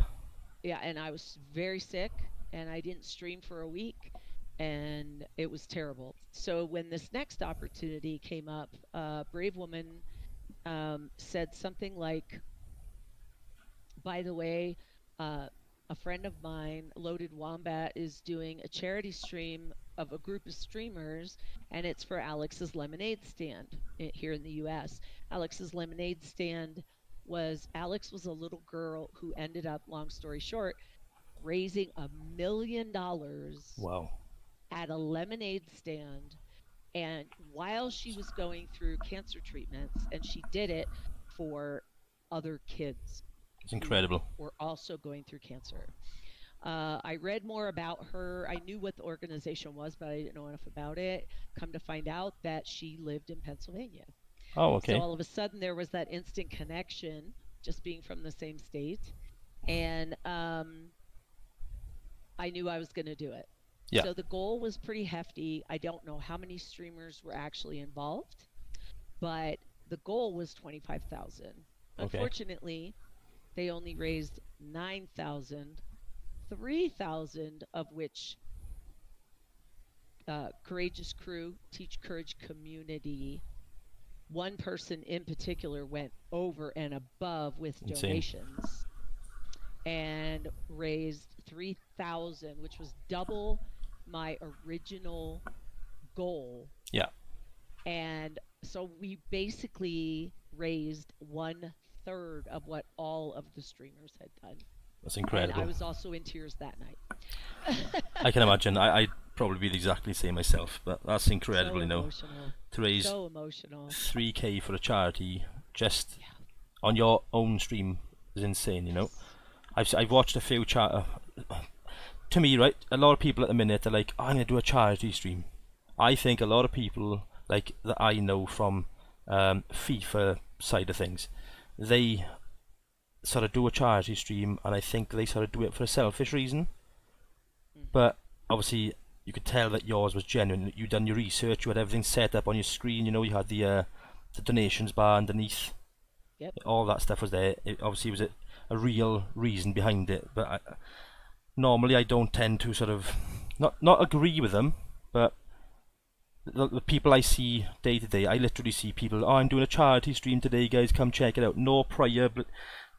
Yeah, and I was very sick, and I didn't stream for a week, and it was terrible. So when this next opportunity came up, a brave woman said something like, by the way, a friend of mine, Loaded Wombat, is doing a charity stream of a group of streamers, and it's for Alex's Lemonade Stand here in the US. Alex's Lemonade Stand Alex was a little girl who ended up, long story short, raising $1 million Wow. at a lemonade stand. And while she was going through cancer treatments, and she did it for other kids. It's incredible. Were also going through cancer. I read more about her. I knew what the organization was, but I didn't know enough about it. Come to find out that she lived in Pennsylvania. Oh, okay. So all of a sudden there was that instant connection, just being from the same state. And I knew I was going to do it. Yeah. So the goal was pretty hefty. I don't know how many streamers were actually involved, but the goal was 25,000. Okay. Unfortunately, they only raised 9,000, 3,000 of which Courageous Crew, TeachCourage community, one person in particular went over and above with donations and raised 3,000, which was double my original goal. Yeah. And so we basically raised 1/3 of what all of the streamers had done. That's incredible. And I was also in tears that night. I can imagine. I'd probably be exactly the same myself, but that's incredible, so you know. Emotional. To raise so emotional. 3K for a charity just on your own stream is insane, you know. I've watched a few to me, right, a lot of people at the minute are like, oh, I'm going to do a charity stream. I think a lot of people like that I know from FIFA side of things, they sort of do a charity stream, and I think they sort of do it for a selfish reason. But obviously you could tell that yours was genuine. You'd done your research, you had everything set up on your screen, you know, you had the donations bar underneath. Yep. All that stuff was there. It obviously was a real reason behind it, but normally I don't tend to sort of not agree with them, but the people I see day to day, I literally see people, oh, I'm doing a charity stream today, guys, come check it out. No prior, but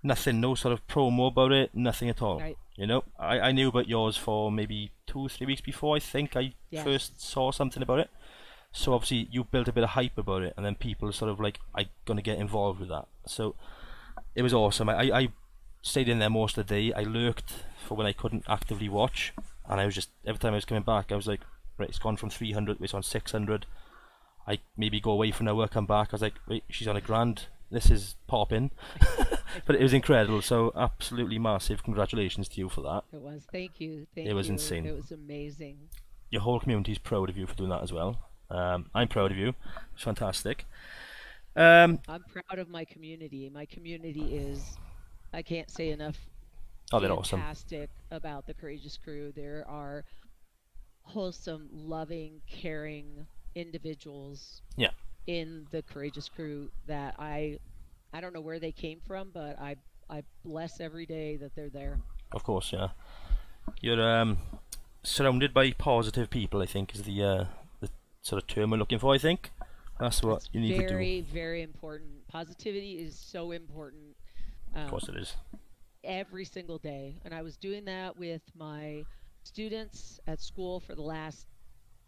nothing, no sort of promo about it, nothing at all. Right. You know, I knew about yours for maybe 2 or 3 weeks before, I think I first saw something about it. So obviously you built a bit of hype about it, and then people sort of like, I'm gonna get involved with that. So it was awesome. I stayed in there most of the day. I lurked for when I couldn't actively watch, and I was just, every time I was coming back I was like, right, it's gone from 300, it's on 600. I maybe go away for an hour, come back, I was like, wait, she's on $1,000, this is popping. But it was incredible, so absolutely massive congratulations to you for that. It was, thank you. It was insane. It was amazing. Your whole community is proud of you for doing that as well. I'm proud of you. It's fantastic. I'm proud of my community. My community is, I can't say enough, they're awesome. Fantastic about the Courageous Crew. There are wholesome, loving, caring individuals in the Courageous Crew that I don't know where they came from, but I bless every day that they're there. Of course, yeah. You're surrounded by positive people, I think, is the sort of term we're looking for, I think. That's what you need to do. Very, very important. Positivity is so important. Of course it is. Every single day. And I was doing that with my students at school for the last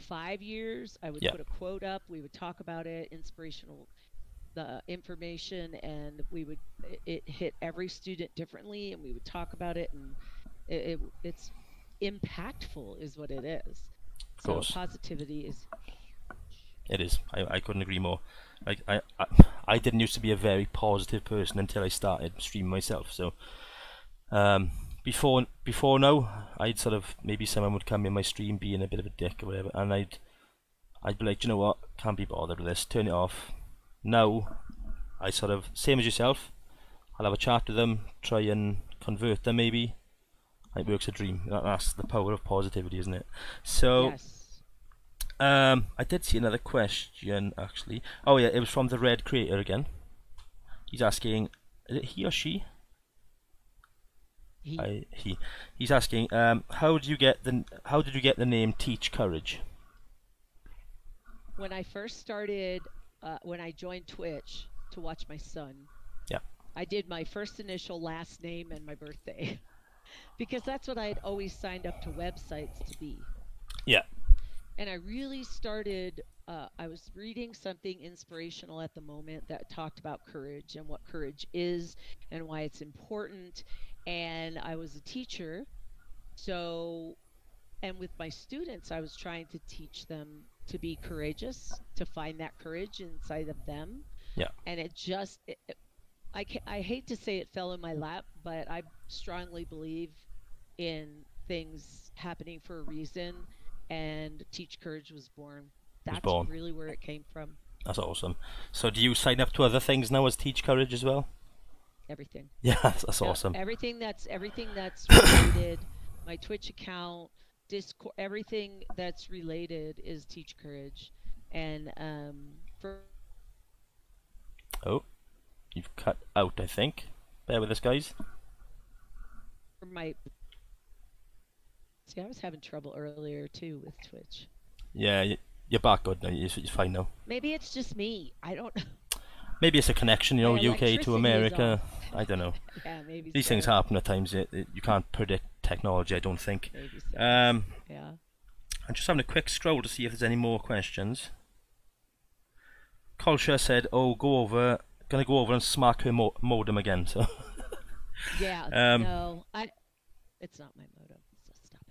5 years. I would put a quote up, we would talk about it, inspirational information, and it hit every student differently, and we would talk about it, and it's impactful is what it is. Of course. So positivity is It is. I couldn't agree more. Like I didn't used to be a very positive person until I started streaming myself. So before now, I'd sort of, maybe someone would come in my stream being a bit of a dick or whatever, and I'd be like, do you know what? Can't be bothered with this. Turn it off. Now I sort of, same as yourself, I'll have a chat with them, try and convert them maybe. It works a dream. That's the power of positivity, isn't it? So yes. I did see another question actually. Oh yeah, it was from the Red Creator again. He's asking, is it he or she? He. He's asking, how did you get the name TeachCourage? When I first started, when I joined Twitch to watch my son, yeah, I did my first initial, last name, and my birthday, because that's what I had always signed up to websites to be. Yeah. And I really started. I was reading something inspirational at the moment that talked about courage and what courage is and why it's important. And I was a teacher, so, and with my students, I was trying to teach them to be courageous, to find that courage inside of them. Yeah. And it just, I hate to say it fell in my lap, but I strongly believe in things happening for a reason, and Teach Courage was born. That's really where it came from. That's awesome. So do you sign up to other things now as TeachCourage as well? Everything. Yeah, that's awesome. Everything that's related, my Twitch account, Discord, everything that's related is Teach Courage. And oh, you've cut out, I think. Bear with us, guys. See, I was having trouble earlier too with Twitch. Yeah, you're back good now. You're fine now. Maybe it's just me. I don't know. Maybe it's a connection, you know, UK to America. I don't know. Yeah, maybe these things happen at times. You can't predict technology, I don't think. Maybe so. Yeah. I'm just having a quick scroll to see if there's any more questions. Kolsha said, "Oh, gonna go over and smack her modem again." So. Yeah. No, it's not my modem. So stop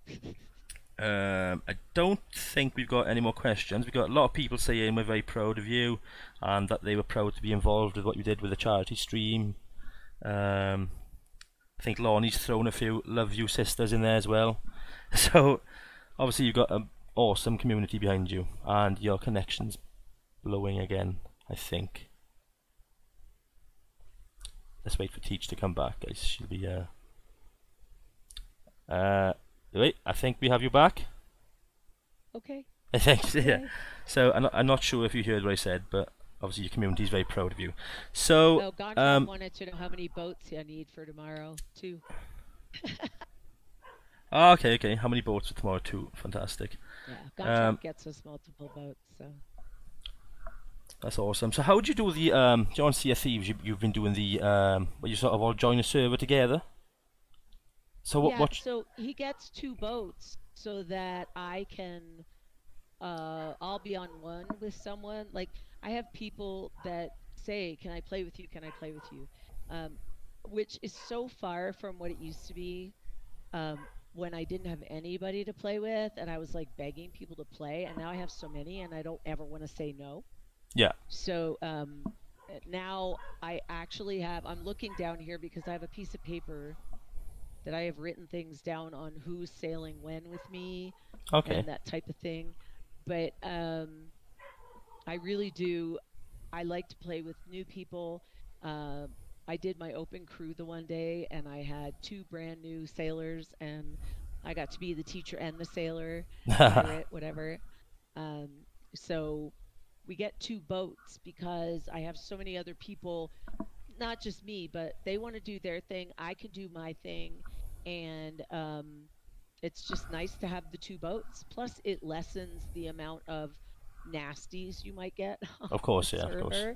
it. I don't think we've got any more questions. We've got a lot of people saying we're very proud of you and that they were proud to be involved with what you did with the charity stream. I think Lonnie's thrown a few love you sisters in there as well. So obviously you've got an awesome community behind you and your connection's blowing again, I think. Let's wait for Teach to come back, guys. She'll be wait, I think we have you back. Okay. I think, okay. Yeah. So I'm not sure if you heard what I said, but obviously your community is very proud of you. So, Gandalf wanted to know how many boats I need for tomorrow. 2. Okay. How many boats for tomorrow? 2. Fantastic. Yeah, Gandalf gets us multiple boats, so. That's awesome. So how would you do the do you want to see a Thieves? You've been doing the where you sort of all join a server together. So what? So he gets 2 boats so that I can, I'll be on one with someone. Like I have people that say, "Can I play with you? Can I play with you?" Which is so far from what it used to be when I didn't have anybody to play with, and I was like begging people to play. And now I have so many, and I don't ever want to say no. Yeah. So now I actually have. I'm looking down here because I have a piece of paper that I have written things down on who's sailing when with me, and that type of thing. But I really do. I like to play with new people. I did my open crew the one day, and I had 2 brand new sailors, and I got to be the teacher and the sailor, pirate, whatever. So we get 2 boats because I have so many other people. Not just me, but they want to do their thing. I can do my thing, and it's just nice to have the 2 boats. Plus, it lessens the amount of nasties you might get. Of course, yeah, of course.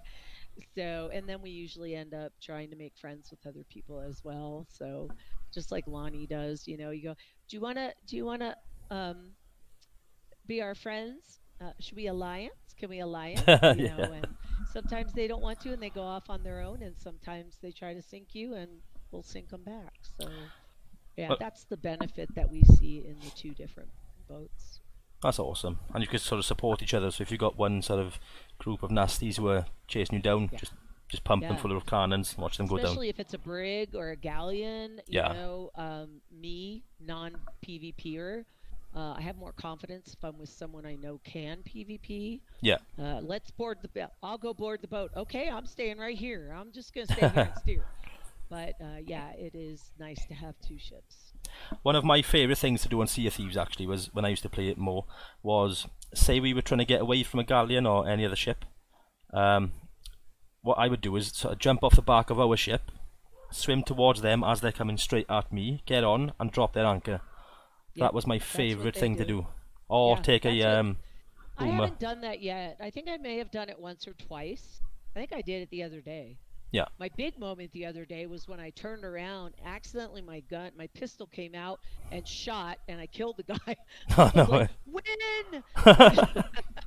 So, and then we usually end up trying to make friends with other people as well. So, just like Lonnie does, you know, you go, do you wanna be our friends? Should we alliance? Can we alliance? You know, and sometimes they don't want to, and they go off on their own, and sometimes they try to sink you, and we'll sink them back. So, yeah, that's the benefit that we see in the 2 different boats. That's awesome, and you can sort of support each other. So if you've got one sort of group of nasties who are chasing you down, just pump them full of cannons, watch them go down. Especially if it's a brig or a galleon, you know, me, non-PvPer, I have more confidence if I'm with someone I know can PvP. Yeah. Let's board the boat. I'll go board the boat. Okay, I'm staying right here. I'm just going to stay here and steer. But yeah, it is nice to have 2 ships. One of my favourite things to do on Sea of Thieves actually was, when I used to play it more, was say we were trying to get away from a galleon or any other ship. What I would do is sort of jump off the back of our ship, swim towards them as they're coming straight at me, get on and drop their anchor. Yep, that was my favourite thing to do. Or Yeah, take a I boomer. haven't done that yet. I think I may have done it once or twice. I think I did it the other day. Yeah. My big moment the other day was when I turned around, accidentally my pistol came out and shot, and I killed the guy. Oh, no like, way. win!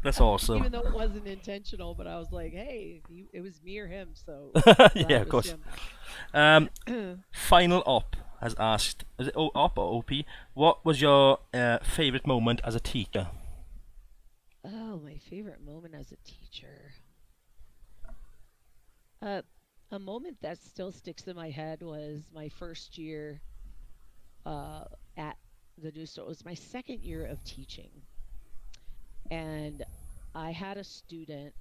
That's awesome. Even though it wasn't intentional, but I was like, hey, it was me or him, so yeah, of course. Final Op has asked, is it Op or OP? What was your favourite moment as a teacher? Oh, my favorite moment as a teacher. A moment that still sticks in my head was my first year at the new store. It was my second year of teaching. And I had a student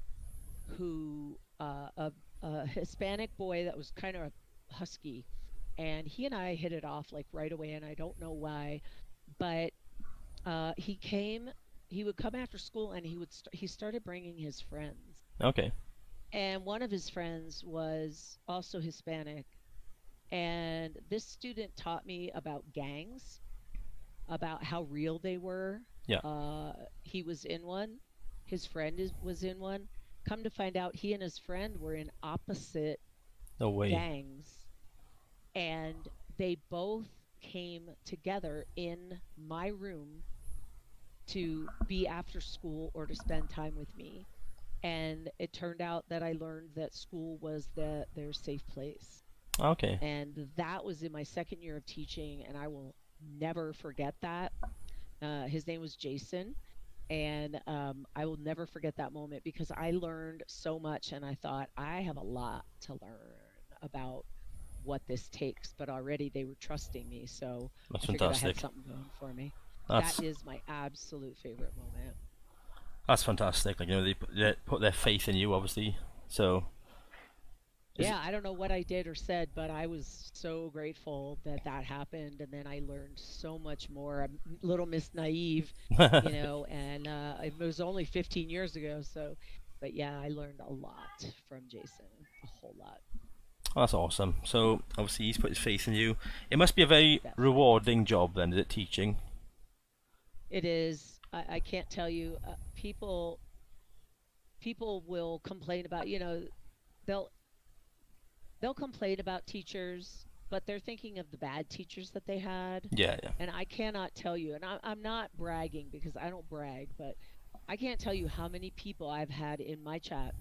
who, a Hispanic boy that was kind of husky. And he and I hit it off like right away, and I don't know why. But he would come after school, and he started bringing his friends. Okay. And one of his friends was also Hispanic. And this student taught me about gangs, about how real they were. Yeah. He was in one. His friend was in one. Come to find out, he and his friend were in opposite gangs. And they both came together in my room to be after school or to spend time with me. And it turned out that I learned that school was their safe place. Okay. And that was in my second year of teaching, and I will never forget that. His name was Jason, and I will never forget that moment because I learned so much, and I thought, I have a lot to learn about what this takes, but already they were trusting me, so that's I figured fantastic. I had something going for me. That is my absolute favorite moment. That's fantastic. Like, you know, they put their faith in you, obviously. So. Yeah, I don't know what I did or said, but I was so grateful that happened, and then I learned so much more. I'm Little Miss Naive, you know, and it was only 15 years ago, so. But yeah, I learned a lot from Jason, a whole lot. That's awesome. So obviously he's put his faith in you. It must be a very rewarding job, then, is it, teaching? It is. I can't tell you. People will complain about, you know, they'll complain about teachers, but they're thinking of the bad teachers that they had. Yeah, yeah. And I cannot tell you, and I'm not bragging because I don't brag, but I can't tell you how many people I've had in my chat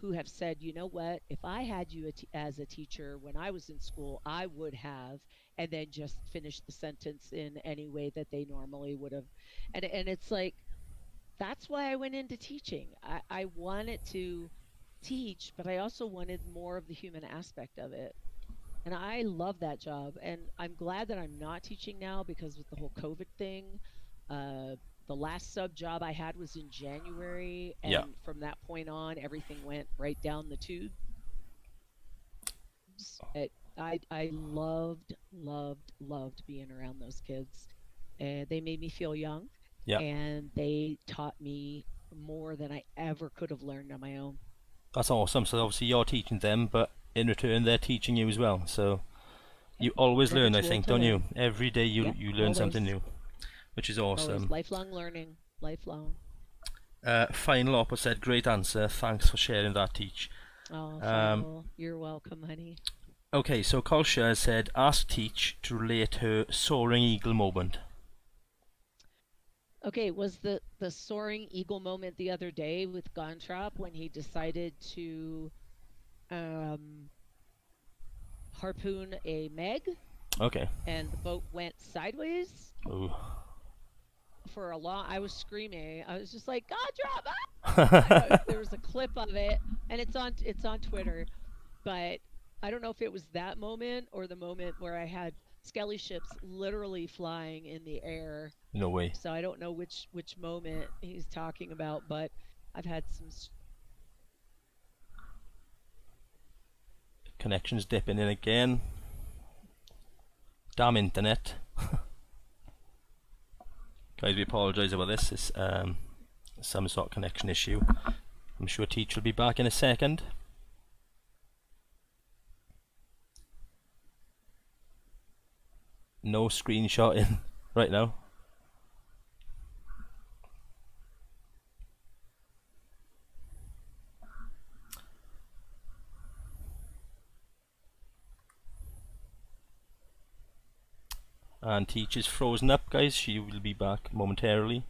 who have said, you know what, if I had you as a teacher when I was in school, I would have, and then just finish the sentence in any way that they normally would have. And it's like, that's why I went into teaching. I wanted to teach, but I also wanted more of the human aspect of it. And I love that job. And I'm glad that I'm not teaching now because with the whole COVID thing, the last sub job I had was in January, and from that point on, everything went right down the tube. I loved being around those kids. They made me feel young, and they taught me more than I ever could have learned on my own. That's awesome. So obviously you're teaching them, but in return they're teaching you as well. So you always learn, I think, don't you? Every day you learn something new, which is awesome. Always lifelong learning, lifelong. Final Op said, great answer. Thanks for sharing that, Teach. Oh, you're welcome, honey. Okay, so Kolsha said, ask Teach to relate her soaring eagle moment. Okay, was the soaring eagle moment the other day with Gontrop when he decided to harpoon a Meg? Okay. And the boat went sideways. Ooh. For a long, I was screaming. I was just like, Gontrop! Ah! There was a clip of it, and it's on Twitter, but I don't know if it was that moment or the moment where I had skelly ships literally flying in the air. No way. So I don't know which moment he's talking about, but I've had some connections dipping in again. Damn internet. Guys, we apologise about this. It's some sort of connection issue. I'm sure Teach will be back in a second. No screenshotting right now. And Teach is frozen up, guys. She will be back momentarily.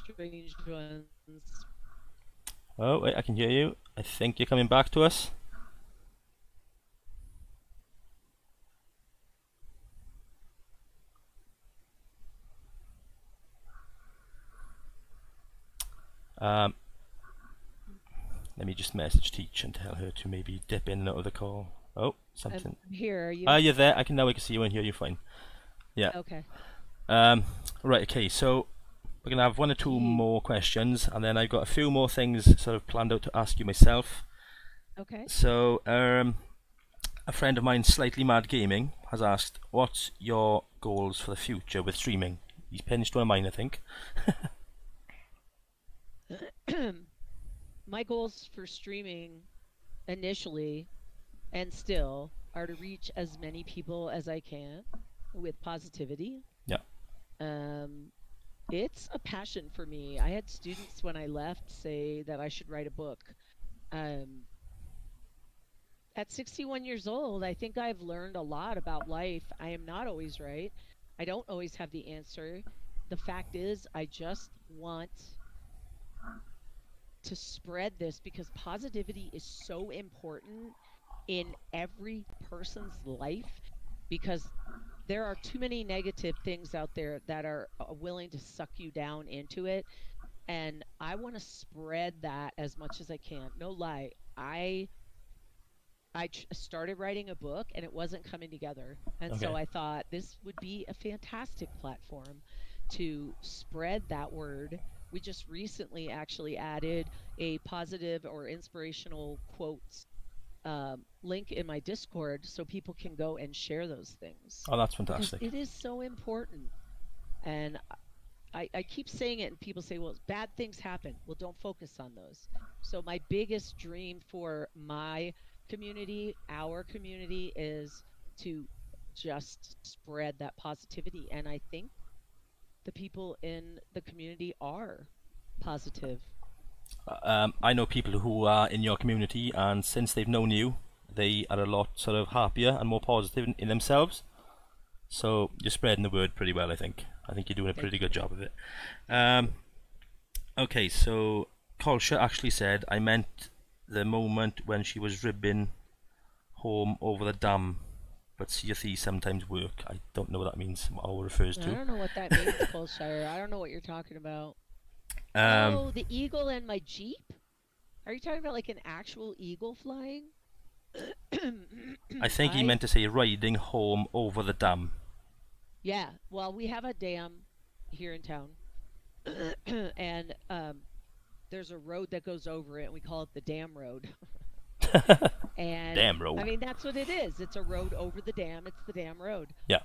Strange ones. Oh, wait, I can hear you. I think you're coming back to us. Let me just message Teach and tell her to maybe dip in and out of the call. Oh, something. I'm here. Are you? You're there. I can see you and hear you fine. Yeah. Okay. Right. Okay. So we're gonna have one or two more questions, and then I've got a few more things sort of planned out to ask you myself. Okay. So, a friend of mine, Slightly Mad Gaming, has asked, "What's your goals for the future with streaming?" He's pinched one of mine, I think. My goals for streaming initially and still are to reach as many people as I can with positivity. Yeah. It's a passion for me. I had students when I left say that I should write a book. At 61 years old, I think I've learned a lot about life. I am not always right. I don't always have the answer. The fact is, I just want to spread this because positivity is so important in every person's life, because there are too many negative things out there that are willing to suck you down into it, and I want to spread that as much as I can. No lie, I started writing a book and it wasn't coming together, and so I thought this would be a fantastic platform to spread that word. We just recently actually added a positive or inspirational quotes link in my Discord so people can go and share those things. Oh, that's fantastic. Because it is so important. And I keep saying it and people say, well, bad things happen. Well, don't focus on those. So my biggest dream for my community, our community, is to just spread that positivity. And I think the people in the community are positive. I know people who are in your community, and since they've known you, they are a lot sort of happier and more positive in themselves. So you're spreading the word pretty well, I think. I think you're doing a pretty good job of it. Okay, so Kolsha actually said, I meant the moment when she was ribbing home over the dam, but CFE sometimes work. I don't know what that means or refers to. I don't know what that means, Colshire. I don't know what you're talking about. Oh, the eagle and my Jeep? Are you talking about like an actual eagle flying? I think he meant to say riding home over the dam. Yeah, well, we have a dam here in town. And there's a road that goes over it, and we call it the Dam Road. And Dam Road. I mean, that's what it is. It's a road over the dam. It's the Dam Road. Yeah.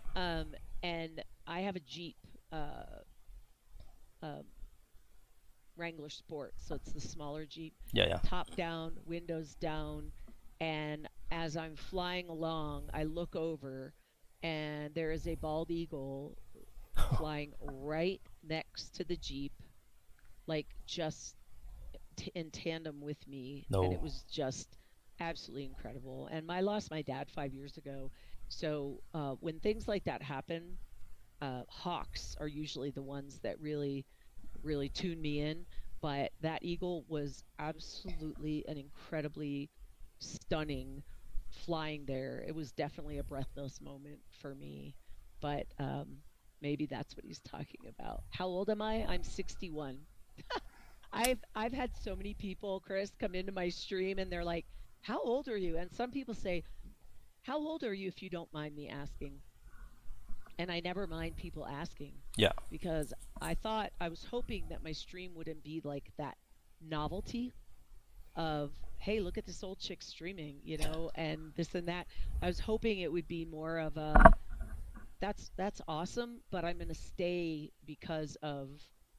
And I have a Jeep Wrangler Sport, so it's the smaller Jeep. Yeah. Top down, windows down, and as I'm flying along, I look over, and there is a bald eagle flying right next to the Jeep, like just in tandem with me. No. And it was just absolutely incredible. And I lost my dad 5 years ago, so when things like that happen, hawks are usually the ones that really tune me in. But that eagle was absolutely an incredibly stunning flying there. It was definitely a breathless moment for me, but maybe that's what he's talking about. How old am I? I'm 61. I've had so many people, Chris, come into my stream and they're like, how old are you? And some people say, how old are you, if you don't mind me asking? And I never mind people asking. Yeah. Because I was hoping that my stream wouldn't be like that novelty of, hey, look at this old chick streaming, and this and that. I was hoping it would be more of a, that's awesome, but I'm going to stay because of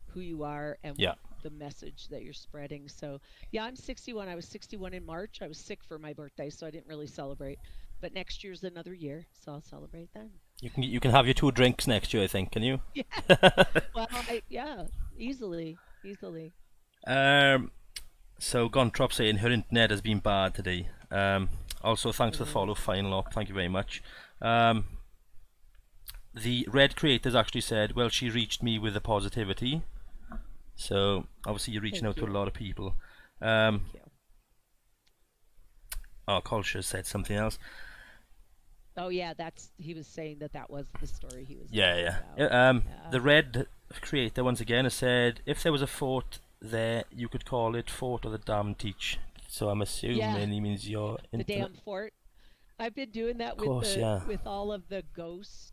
who you are and Yeah. the message that you're spreading. So, yeah, I'm 61. I was 61 in March. I was sick for my birthday, so I didn't really celebrate. But next year's another year, so I'll celebrate then. You can have your 2 drinks next year, I think. Can you? Yeah. Well, yeah, easily, easily. So Gontrop saying her internet has been bad today. Also, thanks for the It follow, is. Final Op. Thank you very much. The Red creators actually said, well, she reached me with the positivity. So obviously you're reaching Thank out to a you. lot of people. Thank you. Oh, Colsher said something else. Oh yeah, he was saying that was the story he was Yeah, talking yeah. about. The Yeah. Red creator once again has said, if there was a fort there, you could call it Fort of the Damned Teach. So I'm Yeah, assuming he means your the internet. damn fort. I've been doing that Of course, yeah. with all of the ghost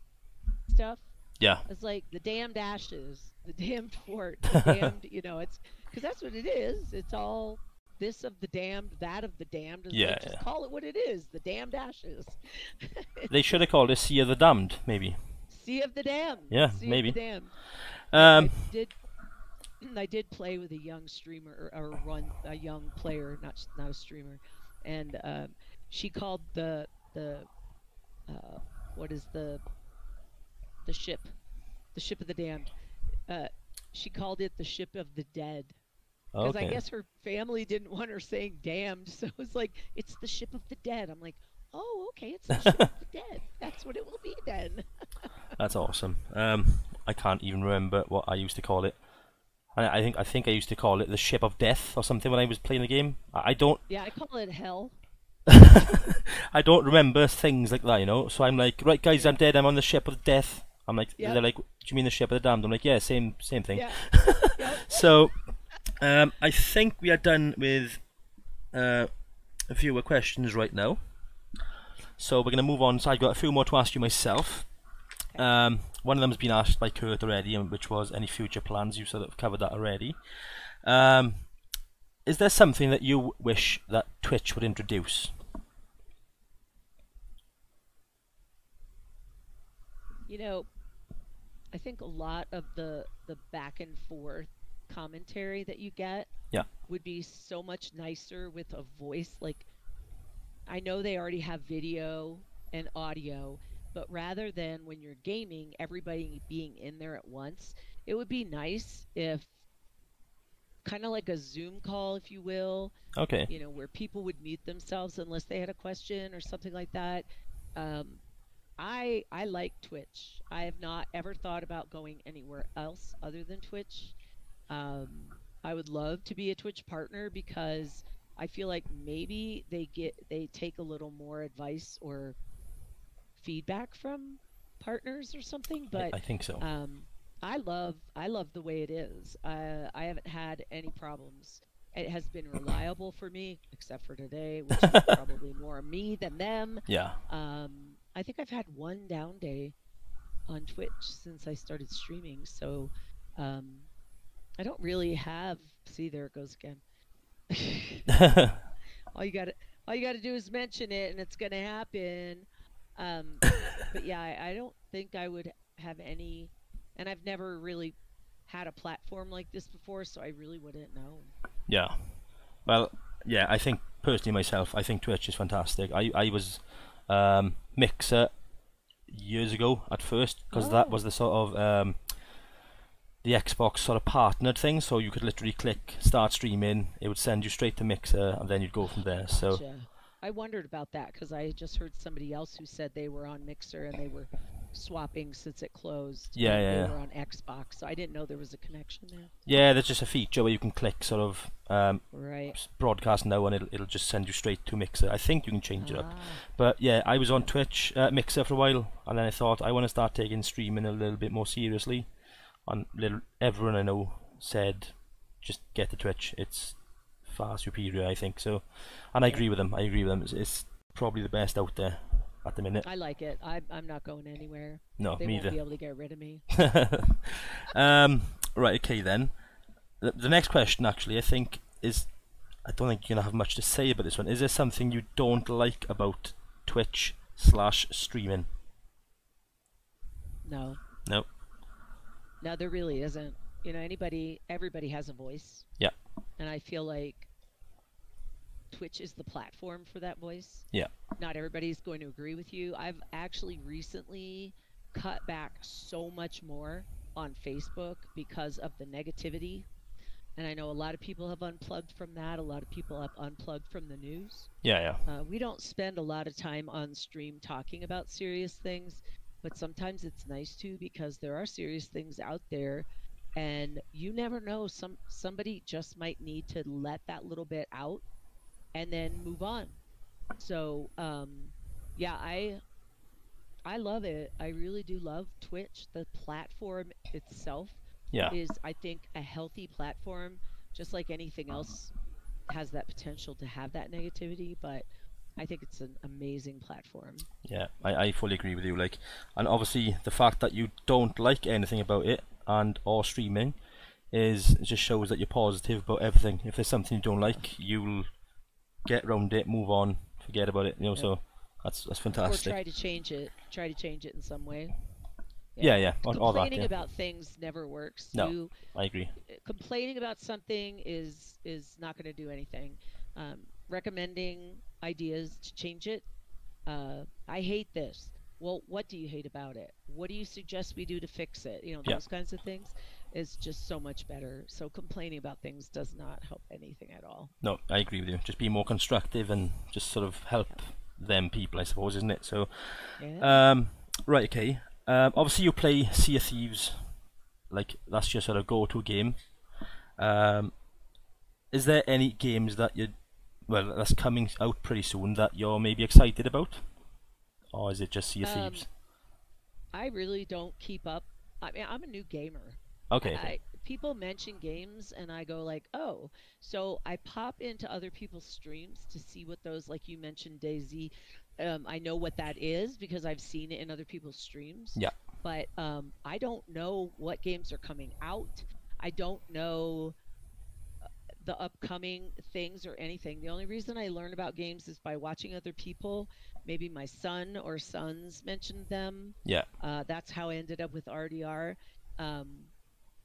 stuff. Yeah. It's like the damned ashes, the damned fort, the damned, it's because that's what it is. It's all this of the damned, that of the damned. Is Yeah, like just yeah. call it what it is, the damned ashes. They should have called it Sea of the Damned, maybe. Sea of the damned. Yeah, Sea of the maybe. damned. Um, I did I did play with a young streamer or run a young player, not a streamer, and she called the what is the ship, the ship of the damned. Uh, she called it the ship of the dead because I okay. guess her family didn't want her saying damned, so it's like it's the ship of the dead. I'm like, oh, okay, it's the ship of the dead. That's what it will be then. That's awesome. I can't even remember what I used to call it. I think I used to call it the Ship of Death or something when I was playing the game. I don't Yeah, I call it hell. I don't remember things like that, you know. So I'm like, right, guys, I'm Yeah. dead. I'm on the Ship of Death. I'm like, they're Yep. like, do you mean the Ship of the Damned? I'm like, yeah, same thing. Yeah. Yep. So I think we are done with a few questions right now. So we're going to move on. So I've got a few more to ask you myself. Okay. One of them has been asked by Kurt already, which was any future plans. You sort of covered that already. Is there something that you wish that Twitch would introduce? You know, I think a lot of the back and forth commentary that you get Yeah. would be so much nicer with a voice. Like I know they already have video and audio, but rather than when you're gaming, everybody being in there at once, it would be nice if kind of like a Zoom call, if you will, Okay. where people would mute themselves unless they had a question or something like that. Um, I like Twitch. I have not ever thought about going anywhere else other than Twitch. Um, I would love to be a Twitch partner because I feel like maybe they take a little more advice or feedback from partners or something. But I think so. I love the way it is. I haven't had any problems. It has been reliable for me, except for today, which is probably more me than them. Yeah. I think I've had one down day on Twitch since I started streaming, so I don't really have. See, there it goes again. all you got to all you got to do is mention it, and it's gonna happen. Um, but yeah, I don't think I would have any, and I've never really had a platform like this before, so I really wouldn't know. Yeah. Well, yeah, I think personally myself, I think Twitch is fantastic. I was Mixer years ago at first because that was Oh, the sort of the Xbox sort of partnered thing, so you could literally click start streaming, it would send you straight to Mixer, and then you'd go from there. So gotcha. I wondered about that because I just heard somebody else who said they were on Mixer and they were swapping since it closed, yeah, and yeah, they yeah. were on Xbox, so I didn't know there was a connection there. Yeah, there's just a feature where you can click sort of Right. broadcast now, and it'll just send you straight to Mixer. I think you can change it up. Ah, But yeah, I was on Twitch, Mixer for a while, and then I thought I want to start taking streaming a little bit more seriously. And everyone I know said, just get to Twitch. It's far superior, I think. So, and I yeah. agree with them. I agree with them. It's probably the best out there at the minute. I like it. I'm not going anywhere. No, They me won't either. be able to get rid of me. Right, okay then. The next question, actually, I think is, I don't think you're gonna have much to say about this one. Is there something you don't like about Twitch/streaming? No, No. no, there really isn't. Everybody has a voice, Yeah. and I feel like Twitch is the platform for that voice. Yeah. Not everybody's going to agree with you. I've actually recently cut back so much more on Facebook because of the negativity. And I know a lot of people have unplugged from that. A lot of people have unplugged from the news. Yeah. We don't spend a lot of time on stream talking about serious things, but sometimes it's nice to, because there are serious things out there, and you never know. Somebody just might need to let that little bit out and then move on. So, yeah, I love it. I really do love Twitch. The platform itself Yeah. is, I think, a healthy platform, just like anything else has that potential to have that negativity, but I think it's an amazing platform. Yeah, I fully agree with you. Like, and obviously the fact that you don't like anything about it and or streaming is just shows that you're positive about everything. If there's something you don't like, you'll get around it, move on, forget about it. Yep. So that's Or fantastic. try to change it. Try to change it in some way. Yeah. All that. Complaining Yeah. about things never works. No, I agree. Complaining about something is not going to do anything. Recommending ideas to change it. I hate this. Well, what do you hate about it? What do you suggest we do to fix it? Yeah. Those kinds of things is just so much better. So complaining about things does not help anything at all. No, I agree with you. Just be more constructive and just sort of help them people, I suppose, isn't it? So, Yeah. right, okay. Obviously you play Sea of Thieves, like that's your sort of go-to game. Is there any games that that's coming out pretty soon that you're maybe excited about, or is it just Sea of Thieves? I really don't keep up. I mean, I'm a new gamer. Okay. People mention games and I go like, oh, so I pop into other people's streams to see what those, like you mentioned, Daisy. I know what that is because I've seen it in other people's streams. Yeah. But I don't know what games are coming out. I don't know the upcoming things or anything. The only reason I learn about games is by watching other people. Maybe my son or sons mentioned them. Yeah. That's how I ended up with RDR.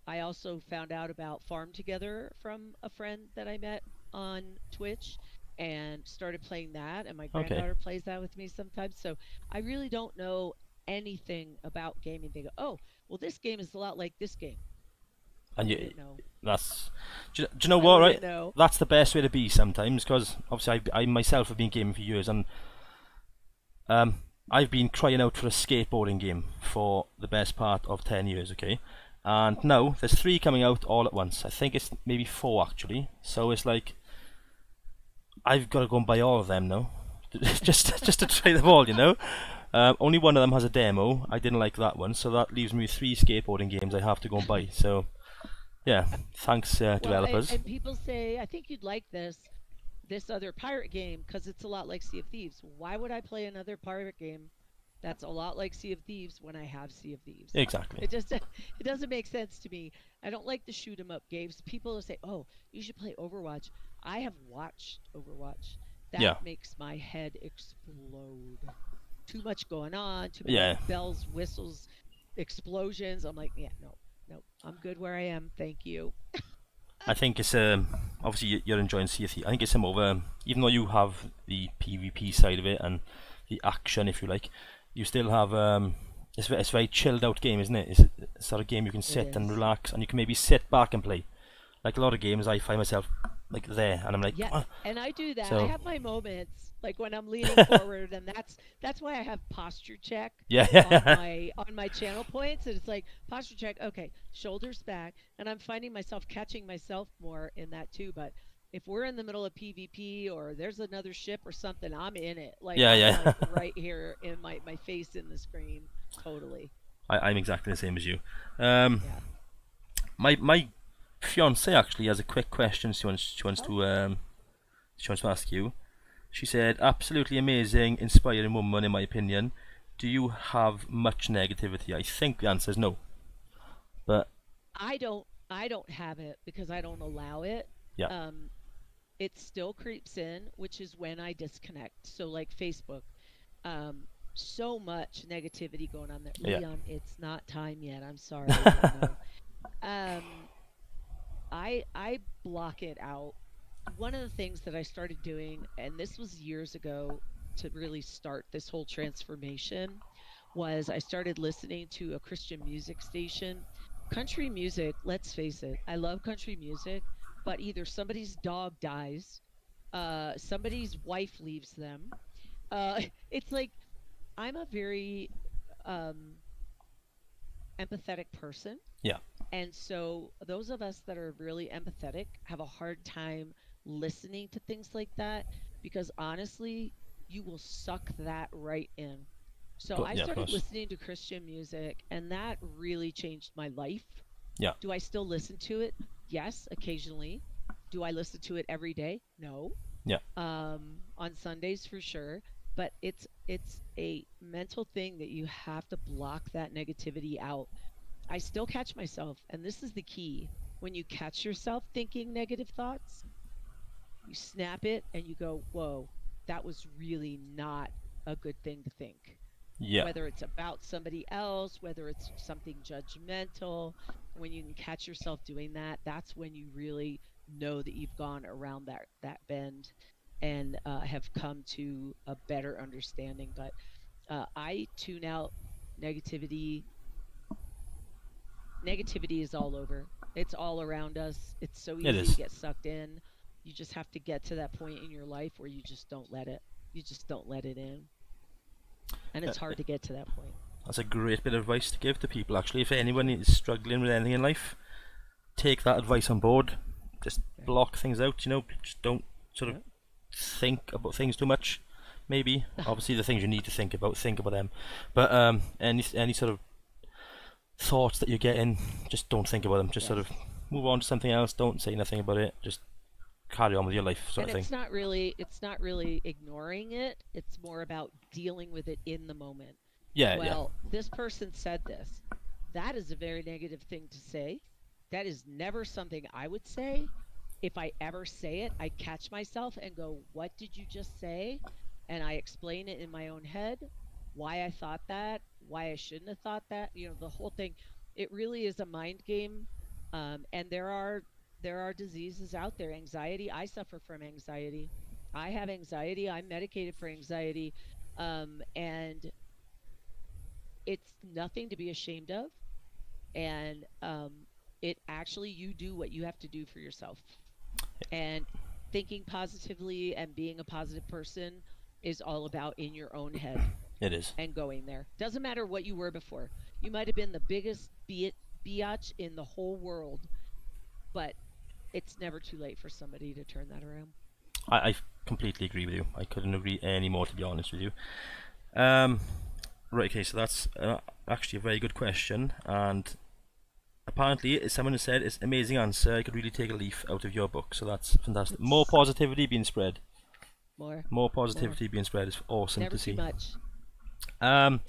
I also found out about Farm Together from a friend that I met on Twitch and started playing that. And my granddaughter plays that with me sometimes. So I really don't know anything about gaming. They go, oh, well, this game is a lot like this game. And I didn't know. Do you know what, right? Know. That's the best way to be sometimes, because obviously I myself have been gaming for years, and I've been crying out for a skateboarding game for the best part of 10 years, okay? And now there's 3 coming out all at once. I think it's maybe 4 actually. So it's like I've got to go and buy all of them now, just to try them all, you know. Only one of them has a demo. I didn't like that one, so that leaves me with 3 skateboarding games I have to go and buy. So yeah, thanks developers. And people say, I think you'd like this other pirate game because it's a lot like Sea of Thieves. Why would I play another pirate game that's a lot like Sea of Thieves when I have Sea of Thieves? Exactly. It doesn't make sense to me. I don't like the shoot 'em up games. People say, "Oh, you should play Overwatch." I have watched Overwatch. That makes my head explode. Too much going on. Too many bells, whistles, explosions. I'm like, yeah, no, I'm good where I am. Thank you. I think it's obviously you're enjoying Sea of Thieves. I think it's some over, even though you have the PvP side of it and the action, if you like, you still have it's a very chilled out game, isn't it? It's a sort of game you can sit and relax, and you can maybe sit back and play. Like a lot of games, I find myself like there, and I'm like, yeah, and I do that. So, I have my moments, like when I'm leaning forward, and that's why I have posture check. On my channel points, and it's like posture check. Okay, shoulders back, and I'm finding myself catching myself more in that too. But if we're in the middle of PvP or there's another ship or something, I'm in it. Like like right here in my face in the screen. Totally. I'm exactly the same as you. My fiance actually has a quick question she wants to ask you. She said, absolutely amazing, inspiring woman in my opinion. Do you have much negativity? I think the answer is no. But I don't have it because I don't allow it. Yeah. It still creeps in, which is when I disconnect. So like Facebook, so much negativity going on there. Yeah. Leon, it's not time yet. I'm sorry. I know. Um, I block it out. One of the things that I started doing, and this was years ago to really start this whole transformation, was I started listening to a Christian music station. Country music, let's face it, I love country music, but either somebody's dog dies, somebody's wife leaves them. It's like I'm a very um, empathetic person. Yeah. And so those of us that are really empathetic have a hard time listening to things like that because honestly, you will suck that right in. So I Yeah, of started course. listening to Christian music and that really changed my life. Yeah. Do I still listen to it? Yes, occasionally. Do I listen to it every day? No. Yeah. On Sundays for sure. But it's a mental thing that you have to block that negativity out. I still catch myself, and this is the key. When you catch yourself thinking negative thoughts, you snap it and you go, whoa, that was really not a good thing to think. Yeah. Whether it's about somebody else, whether it's something judgmental, when you can catch yourself doing that, that's when you really know that you've gone around that bend and have come to a better understanding. But I tune out negativity. Negativity is all over. It's all around us. It's so It easy to is. get sucked in. You just have to get to that point in your life where you just don't let it. You just don't let it in. And Uh, it's hard to get to that point. That's a great bit of advice to give to people. Actually, if anyone is struggling with anything in life, take that advice on board. Just Yeah. block things out. Just don't sort of Yeah. think about things too much. Maybe, obviously, the things you need to think about them. But any sort of thoughts that you're getting, just don't think about them. Just sort Yes. of move on to something else. Don't say nothing about it. Just carry on with your life, sort And of thing. it's not really ignoring it. It's more about dealing with it in the moment. Yeah, yeah, Well, this person said this. That is a very negative thing to say. That is never something I would say. If I ever say it, I catch myself and go, "What did you just say?" And I explain it in my own head, why I thought that, why I shouldn't have thought that. The whole thing. It really is a mind game. And there are diseases out there. Anxiety. I suffer from anxiety. I have anxiety. I'm medicated for anxiety. And it's nothing to be ashamed of. And it actually, you do what you have to do for yourself. And thinking positively and being a positive person is all about in your own head it is. and going there. Doesn't matter what you were before. You might have been the biggest biatch in the whole world, but it's never too late for somebody to turn that around. I completely agree with you. I couldn't agree any more, to be honest with you. Um, right, okay, so that's actually a very good question, and apparently, as someone has said, it's an amazing answer. I could really take a leaf out of your book, so that's fantastic. More It's positivity being spread. more, More more. positivity being spread is awesome Never to too see. much. Um,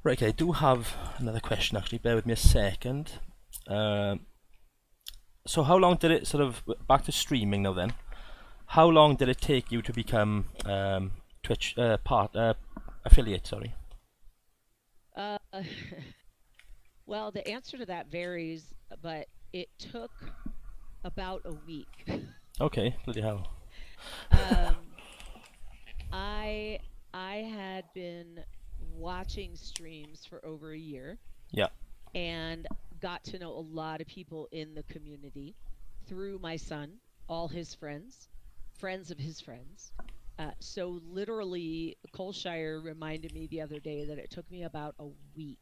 right, okay, I do have another question actually. Bear with me a second. So how long did it back to streaming now then? How long did it take you to become Twitch affiliate? Sorry. Uh, well, the answer to that varies, but it took about a week. Okay, bloody hell. Um, I I had been watching streams for over a year Yeah, and got to know a lot of people in the community through my son, all his friends, friends of his friends. So literally, Colshire reminded me the other day that it took me about a week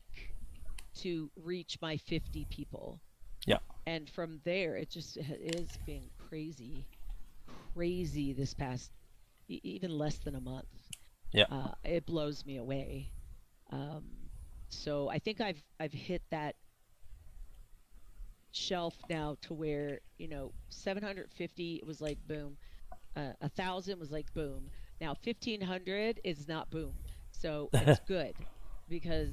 to reach my 50 people. yeah, And from there, it just is been crazy, crazy this past even less than a month. yeah. It blows me away. Um, so I think I've hit that shelf now to where 750 was like boom, 1,000 was like boom. Now 1,500 is not boom, so it's good because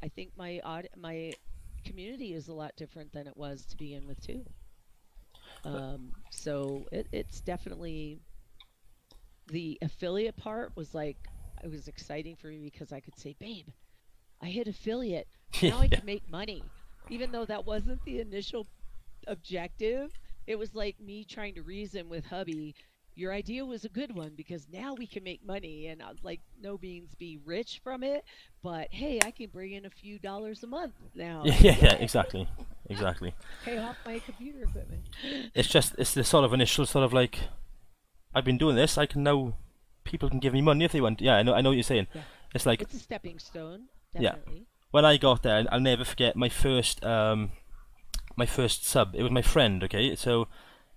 I think my community is a lot different than it was to begin with too. So it's definitely the affiliate part was like it was exciting for me because I could say, babe, I hit affiliate. Yeah. Now I can make money. Even though that wasn't the initial objective, it was like me trying to reason with hubby. Your idea was a good one because now we can make money and like no means be rich from it, but hey, I can bring in a few dollars a month now. Yeah, exactly. Pay off my computer equipment. It's the sort of initial sort of like, I've been doing this, I can now, people can give me money if they want. Yeah, I know what you're saying. Yeah. It's like, it's a stepping stone, definitely. Yeah. When I got there, I'll never forget my first sub. It was my friend, okay? So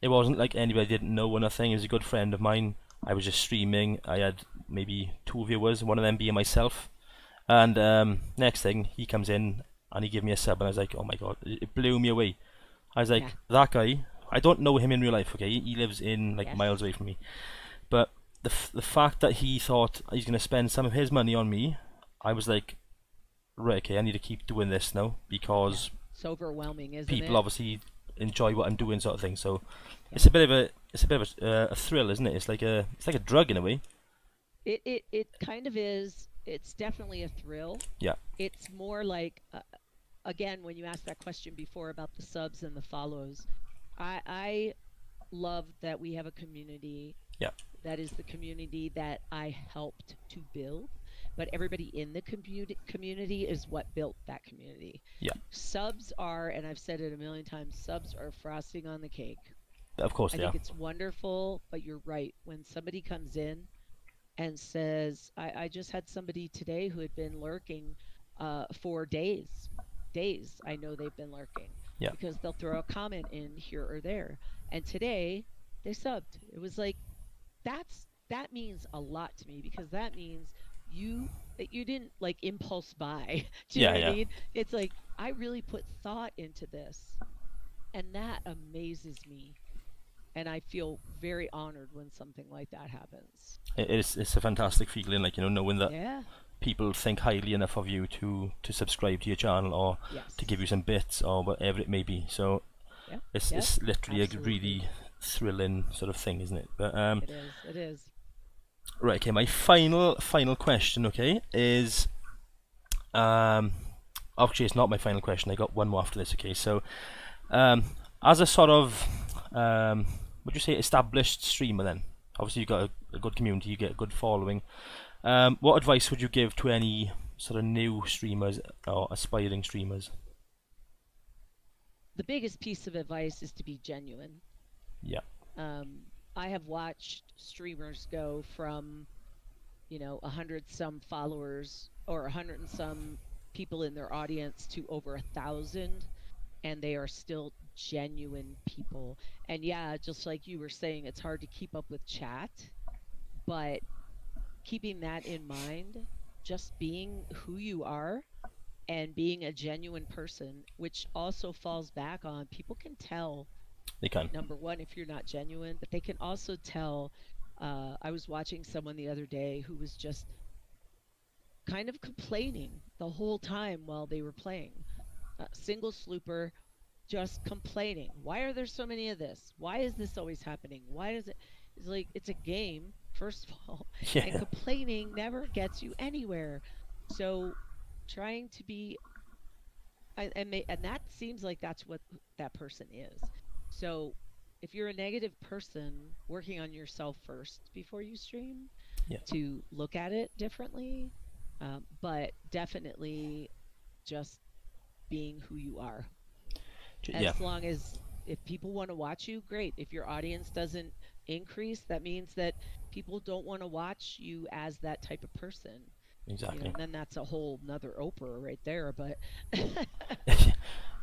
it wasn't like anybody didn't know or nothing. It was a good friend of mine. I was just streaming. I had maybe 2 viewers, one of them being myself. And next thing, he comes in and he gave me a sub, and I was like, oh my god, it blew me away. I was like, Yeah. that guy, I don't know him in real life, okay? He lives in like Yes. miles away from me. But the fact that he thought he's going to spend some of his money on me, I was like, right, okay, I need to keep doing this now because It's overwhelming, isn't people it? obviously enjoy what I'm doing, sort of thing. So Yeah. it's a bit of a thrill, isn't it? It's like a drug in a way. It kind of is. It's definitely a thrill. Yeah. It's more like, again, when you asked that question before about the subs and the follows, I love that we have a community. Yeah. That is the community that I helped to build, but everybody in the community is what built that community. Yeah. Subs are, and I've said it a million times, subs are frosting on the cake. Of course I they are. think it's wonderful, but you're right. When somebody comes in and says, I just had somebody today who had been lurking for days. I know they've been lurking. Yeah. Because they'll throw a comment in here or there. And today they subbed. It was like, that means a lot to me because that means you didn't like impulse buy. Do you know what I mean? It's like, I really put thought into this. And that amazes me. And I feel very honored when something like that happens. It's a fantastic feeling, like, you know, knowing that Yeah. people think highly enough of you to subscribe to your channel or Yes. to give you some bits or whatever it may be. So Yeah. it's literally Absolutely. a really thrilling sort of thing, isn't it? But It is. right, okay, my final question, okay, is actually it's not my final question. I got one more after this, okay. So as a sort of would you say established streamer then? Obviously you've got a good community, you get a good following. What advice would you give to any sort of new streamers or aspiring streamers? The biggest piece of advice is to be genuine. Yeah. I have watched streamers go from, 100 some followers or 100 and some people in their audience to over 1,000, and they are still genuine people. And yeah, just like you were saying, it's hard to keep up with chat, but keeping that in mind, just being who you are and being a genuine person, which also falls back on people can tell. They can. Number one, if you're not genuine, but they can also tell. I was watching someone the other day who was just kind of complaining the whole time while they were playing. Single slooper, just complaining. Why are there so many of this? Why is this always happening? Why is it? It's like, it's a game, first of all. Yeah. And complaining never gets you anywhere. So trying to be, and that seems like that's what that person is. So if you're a negative person, working on yourself first before you stream, Yeah. to look at it differently, but definitely just being who you are. Yeah. As long as, if people want to watch you, great. If your audience doesn't increase, that means that people don't want to watch you as that type of person. Exactly. And then that's a whole nother Oprah right there. But, Yeah.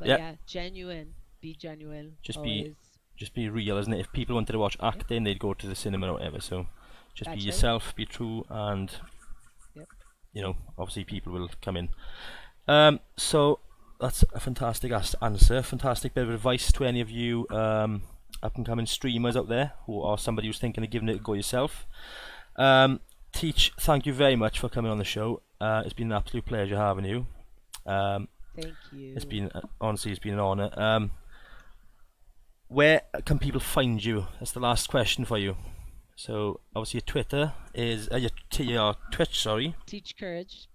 yeah, genuine. Be genuine. Just always. be real, isn't it? If people wanted to watch acting, they'd go to the cinema or whatever. So just That's be right. yourself, be true, and Yep. Obviously people will come in. So that's a fantastic answer. Fantastic bit of advice to any of you up and coming streamers out there, who are somebody who's thinking of giving it a go yourself. Teach, thank you very much for coming on the show. It's been an absolute pleasure having you. Thank you. It's been honestly, it's been an honour. Where can people find you? That's the last question for you. So obviously your Twitter is your Twitch, sorry. Teach Courage.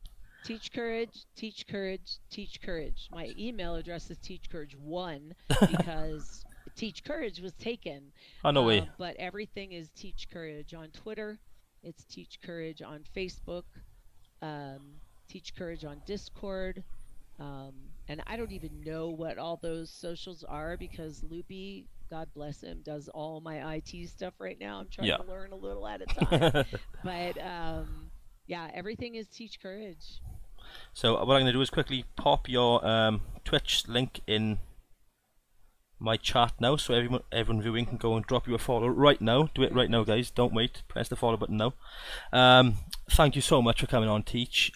Teach Courage, Teach Courage, Teach Courage. My email address is teachcourage1 because Teach Courage was taken. Oh, no way. But everything is Teach Courage on Twitter. It's Teach Courage on Facebook. Teach Courage on Discord. And I don't even know what all those socials are because Loopy, God bless him, does all my IT stuff right now. I'm trying to learn a little at a time. But yeah, everything is Teach Courage. So what I'm going to do is quickly pop your Twitch link in my chat now, so everyone viewing can go and drop you a follow right now. Do it right now, guys. Don't wait. Press the follow button now. Thank you so much for coming on, Teach.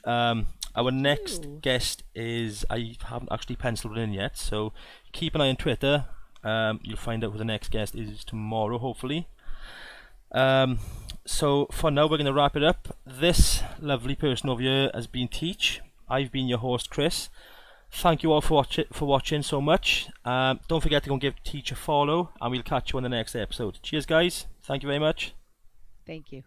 Our next guest is, I haven't actually penciled it in yet, so keep an eye on Twitter. You'll find out who the next guest is tomorrow, hopefully. So for now, we're going to wrap it up. This lovely person over here has been Teach. I've been your host, Chris. Thank you all for watching so much. Don't forget to go and give Teach a follow, and we'll catch you on the next episode. Cheers, guys. Thank you very much. Thank you.